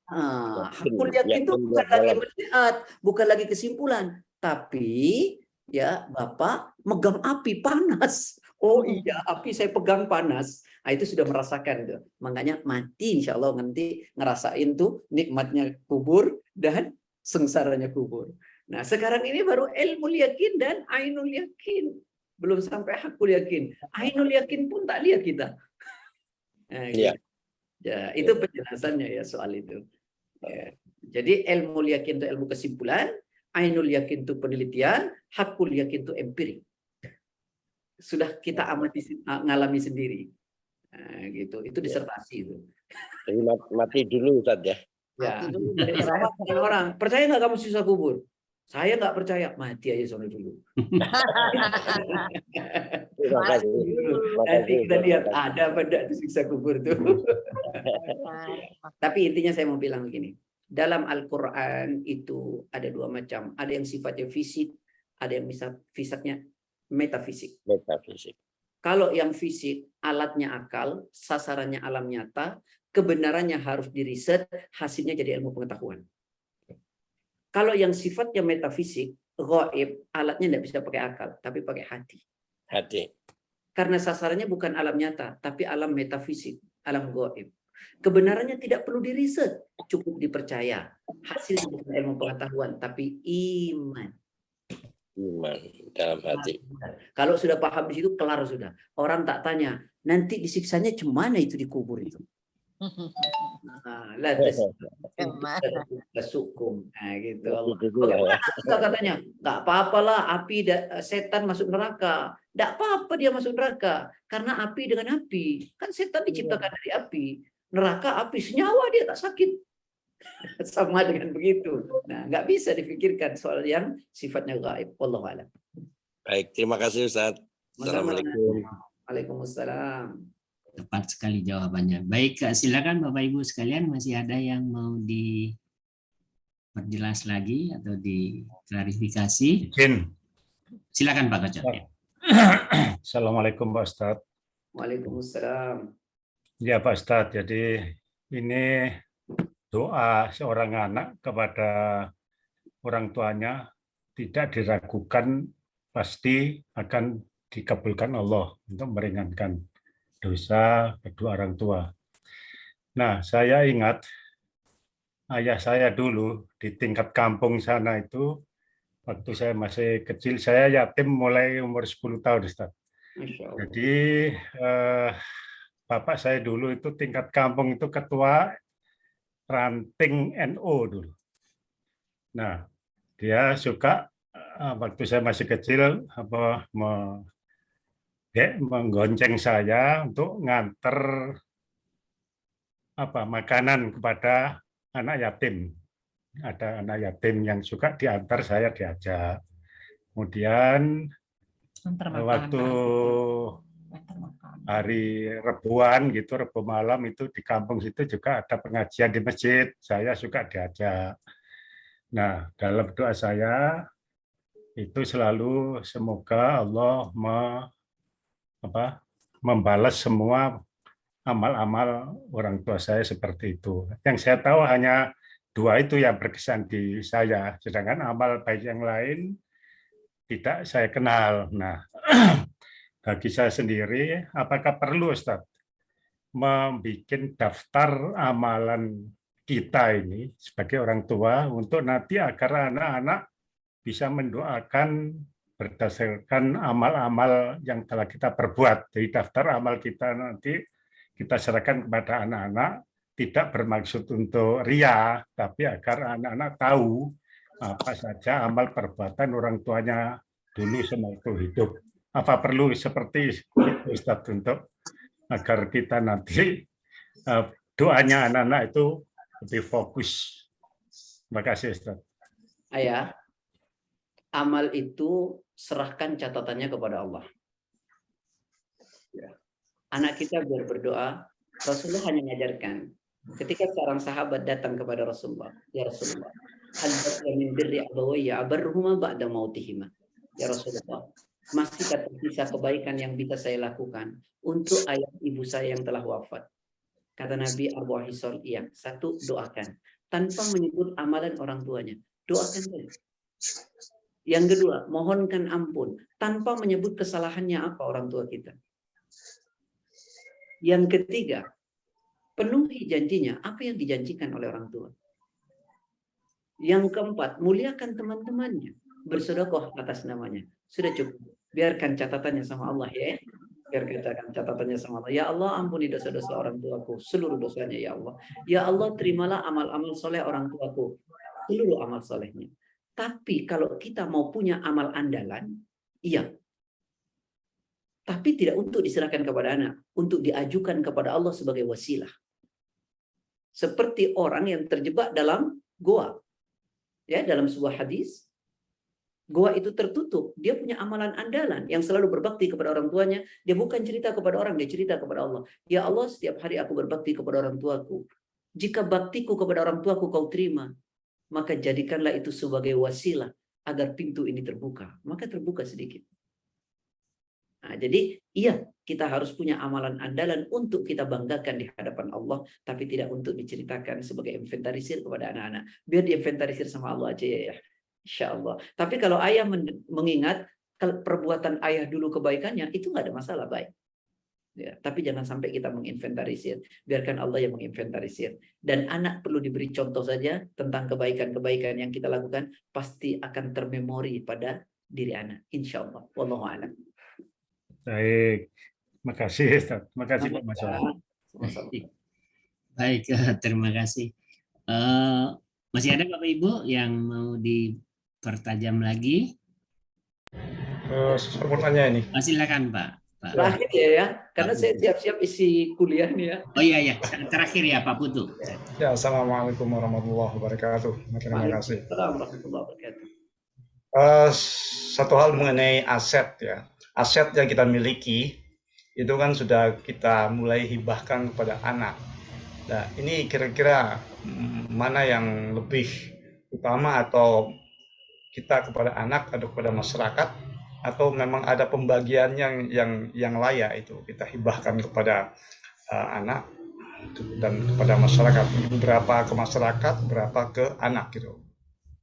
Hakul yakin itu bukan lagi melihat, bukan lagi kesimpulan, tapi ya Bapak megang api panas. Oh iya, api saya pegang panas. Nah, itu sudah merasakan itu. Makanya mati insya Allah nanti ngerasain tuh nikmatnya kubur dan sengsaranya kubur. Nah, sekarang ini baru ilmu yakin dan ainul yakin. Belum sampai hakul yakin. Ainul yakin pun tak lihat kita. Nah, gitu. Ya, itu penjelasannya ya soal itu. Ya. Jadi ilmu yakin itu ilmu kesimpulan, ainul yakin itu penelitian, hakul yakin itu empirik. Sudah kita amati, ngalami sendiri. Nah, gitu. Itu disertasi itu. Jadi mati dulu Ustaz ya. Ya. Jadi orang, percaya nggak kamu siksa kubur? Saya nggak percaya, mati aja sono dulu. Nanti kita lihat ada apa enggak di siksa kubur itu. Tapi intinya saya mau bilang begini. Dalam Al-Quran itu ada dua macam. Ada yang sifatnya fisik, ada yang sifatnya metafisik. Kalau yang fisik, alatnya akal, sasarannya alam nyata, kebenarannya harus diriset, hasilnya jadi ilmu pengetahuan. Kalau yang sifatnya metafisik, gaib, alatnya tidak bisa pakai akal, tapi pakai hati. Karena sasarannya bukan alam nyata, tapi alam metafisik, alam gaib. Kebenarannya tidak perlu diriset, cukup dipercaya. Hasilnya bukan ilmu pengetahuan, tapi iman. Iman dalam hati. Kalau sudah paham di situ, kelar sudah. Orang tak tanya, nanti disiksanya cemana itu di kubur itu. La tasukum. Nah, gitu. Bagaimana Anda katanya? Nggak apa-apalah api setan masuk neraka. Nggak apa-apa dia masuk neraka karena api dengan api. Kan setan diciptakan dari api. Neraka api senyawa dia tak sakit. Sama dengan begitu. Nah, nggak bisa dipikirkan soal yang sifatnya gaib. Wallahu a'lam. Baik, terima kasih Ustaz. Assalamualaikum. Waalaikumsalam. Tepat sekali jawabannya. Baik, silakan Bapak Ibu sekalian, masih ada yang mau diperjelas lagi atau diklarifikasi? Izin. Silakan Pak Koco. Assalamualaikum Pak Ustadz. Waalaikumsalam. Ya Pak Ustadz, jadi ini doa seorang anak kepada orang tuanya tidak diragukan, pasti akan dikabulkan Allah untuk meringankan dosa kedua orang tua. Nah, saya ingat ayah saya dulu di tingkat kampung sana itu, waktu saya masih kecil, saya yatim mulai umur 10 tahun, Ustaz. Jadi bapak saya dulu itu tingkat kampung itu ketua ranting NU dulu. Nah, dia suka waktu saya masih kecil menggonceng saya untuk nganter makanan kepada anak yatim. Ada anak yatim yang suka diantar, saya diajak. Kemudian waktu hari Rebuan gitu, Rebu malam itu di kampung situ juga ada pengajian di masjid, saya suka diajak. Nah, dalam doa saya itu selalu semoga Allah membalas semua amal-amal orang tua saya seperti itu. Yang saya tahu hanya 2 itu yang berkesan di saya, sedangkan amal baik yang lain tidak saya kenal. Nah, bagi saya sendiri, apakah perlu Ustaz membuat daftar amalan kita ini sebagai orang tua untuk nanti agar anak-anak bisa mendoakan berdasarkan amal-amal yang telah kita perbuat. Jadi daftar amal kita nanti kita serahkan kepada anak-anak, tidak bermaksud untuk ria, tapi agar anak-anak tahu apa saja amal perbuatan orang tuanya dulu semasa hidup. Apa perlu seperti itu Ustaz untuk agar kita nanti doanya anak-anak itu lebih fokus. Terima kasih Ustaz. Ayah, amal itu serahkan catatannya kepada Allah. Anak kita biar berdoa, Rasulullah hanya mengajarkan. Ketika seorang sahabat datang kepada Rasulullah, ya Rasulullah, min birri abawayya abarruhuma ba'da mautihima. Ya Rasulullah, masih tersisa kebaikan yang bisa saya lakukan untuk ayah ibu saya yang telah wafat. Kata Nabi Abu Hisol, iya, 1, doakan tanpa menyebut amalan orang tuanya. Doakan saja. Yang kedua, mohonkan ampun tanpa menyebut kesalahannya apa orang tua kita. Yang ketiga, penuhi janjinya apa yang dijanjikan oleh orang tua. Yang keempat, muliakan teman-temannya, bersedekah atas namanya. Sudah cukup. Biarkan catatannya sama Allah ya. Biar katakan catatannya sama Allah. Ya Allah, ampuni dosa-dosa orang tuaku, seluruh dosanya ya Allah. Ya Allah, terimalah amal-amal soleh orang tuaku, seluruh amal solehnya. Tapi kalau kita mau punya amal andalan, iya. Tapi tidak untuk diserahkan kepada anak, untuk diajukan kepada Allah sebagai wasilah. Seperti orang yang terjebak dalam goa. Ya, dalam sebuah hadis, goa itu tertutup. Dia punya amalan andalan yang selalu berbakti kepada orang tuanya. Dia bukan cerita kepada orang, dia cerita kepada Allah. Ya Allah, setiap hari aku berbakti kepada orang tuaku. Jika baktiku kepada orang tuaku kau terima, maka jadikanlah itu sebagai wasilah agar pintu ini terbuka. Maka terbuka sedikit. Nah, jadi iya, kita harus punya amalan andalan untuk kita banggakan di hadapan Allah, tapi tidak untuk diceritakan sebagai inventarisir kepada anak-anak. Biar diinventarisir sama Allah aja ya. Insya Allah. Tapi kalau ayah mengingat perbuatan ayah dulu kebaikannya, itu nggak ada masalah, baik. Ya, tapi jangan sampai kita menginventarisir. Biarkan Allah yang menginventarisir. Dan anak perlu diberi contoh saja tentang kebaikan-kebaikan yang kita lakukan, pasti akan termemori pada diri anak. Insya Allah. Wallahu a'lam. Baik, makasih Ustaz. Makasih Pak Mas. Baik, terima kasih. Masih ada Bapak Ibu yang mau dipertajam lagi? Saya mau tanya ini. Silakan Pak. Terakhir ya, karena saya siap-siap isi kuliah nih ya. Oh iya, terakhir ya Pak Putu. Ya, Assalamualaikum warahmatullahi wabarakatuh. Terima kasih. Satu hal mengenai aset ya. Aset yang kita miliki itu kan sudah kita mulai hibahkan kepada anak. Nah, ini kira-kira mana yang lebih utama, atau kita kepada anak atau kepada masyarakat, atau memang ada pembagian yang layak itu kita hibahkan kepada anak dan kepada masyarakat, berapa ke masyarakat, berapa ke anak gitu.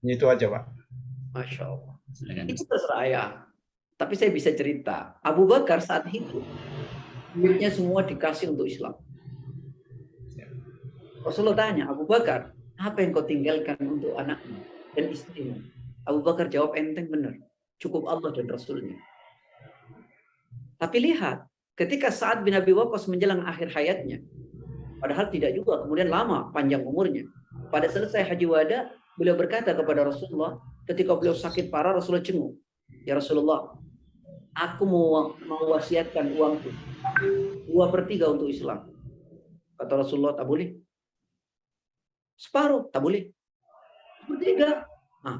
Itu aja Pak. Masya Allah. Itu terserah ayah. Tapi saya bisa cerita. Abu Bakar saat hidup, duitnya semua dikasih untuk Islam. Rasulullah tanya, Abu Bakar, apa yang kau tinggalkan untuk anakmu dan istrimu? Abu Bakar jawab enteng benar. Cukup Allah dan Rasulnya. Tapi lihat, ketika Sa'ad bin Abi Waqqas menjelang akhir hayatnya, padahal tidak juga, kemudian lama, panjang umurnya. Pada selesai haji wada, beliau berkata kepada Rasulullah, ketika beliau sakit parah, Rasulullah jenguk. Ya Rasulullah, aku mau wasiatkan uangku 2/3 untuk Islam. Kata Rasulullah, tak boleh. Separuh, tak boleh. 1/3.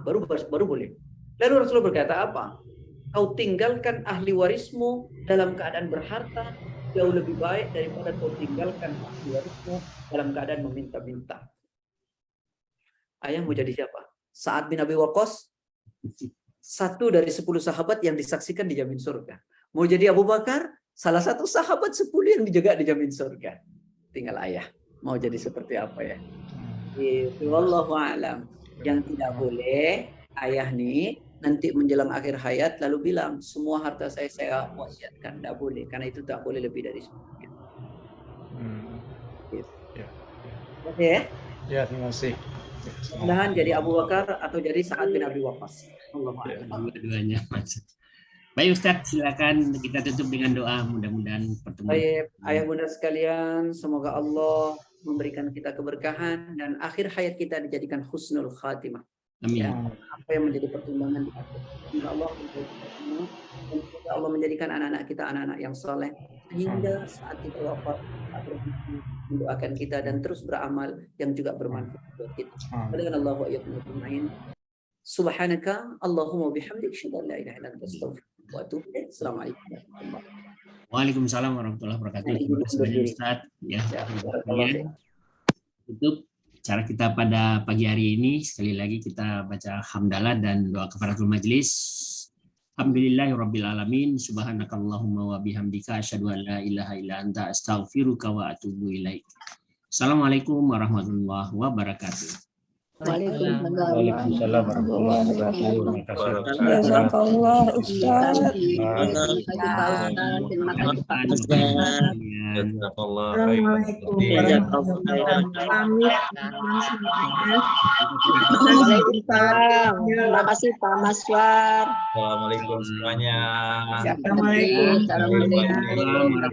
Baru boleh. Lalu Rasulullah berkata apa? Kau tinggalkan ahli warismu dalam keadaan berharta jauh lebih baik daripada kau tinggalkan ahli warismu dalam keadaan meminta-minta. Ayah mau jadi siapa? Sa'ad bin Abi Waqqas, 1 dari 10 sahabat yang disaksikan dijamin surga. Mau jadi Abu Bakar, salah satu sahabat 10 yang juga dijamin surga. Tinggal ayah mau jadi seperti apa ya. Itu wallahu a'lam. Yang tidak boleh ayah nih nanti menjelang akhir hayat lalu bilang semua harta saya wasiatkan. Tidak boleh, karena itu tak boleh lebih dari seperti itu. Oke ya? Ya, terima kasih. Mudah-mudahan jadi Abu Bakar atau jadi Sa'ad bin Abi Waqqas. Dua-duanya. Baik Ustaz, silakan kita tutup dengan doa, mudah-mudahan pertemuan. Baik, ayah bunda sekalian, semoga Allah memberikan kita keberkahan dan akhir hayat kita dijadikan husnul khatimah. Amin. Ya, apa yang menjadi pertimbangan di akhir. Semoga Allah dan semoga Allah menjadikan anak-anak kita anak-anak yang soleh sehingga saat kita wafat mendoakan kita dan terus beramal yang juga bermanfaat buat kita. Allah wa iyyakum ajma'in. Subhanaka Allahumma bihamdik asyhadu an la ilaha illa anta astaghfiruka wa atubu ilaik. Assalamualaikum warahmatullahi wabarakatuh. Waalaikumsalam warahmatullahi wabarakatuh. Terima kasih banyak Ustaz. Ya, tutup cara kita pada pagi hari ini. Sekali lagi kita baca hamdalah dan doa kafaratul majlis. Alhamdulillahirabbil alamin. Subhanakallahumma wa bihamdika asyhadu an la ilaha illa anta astaghfiruka wa atubu ilaik. Assalamualaikum warahmatullahi wabarakatuh. Waalaikumsalam warahmatullahi wabarakatuh. Jazakallah Ustaz. Terima kasih Pak Maswar. Assalamualaikum semuanya. Assalamualaikum.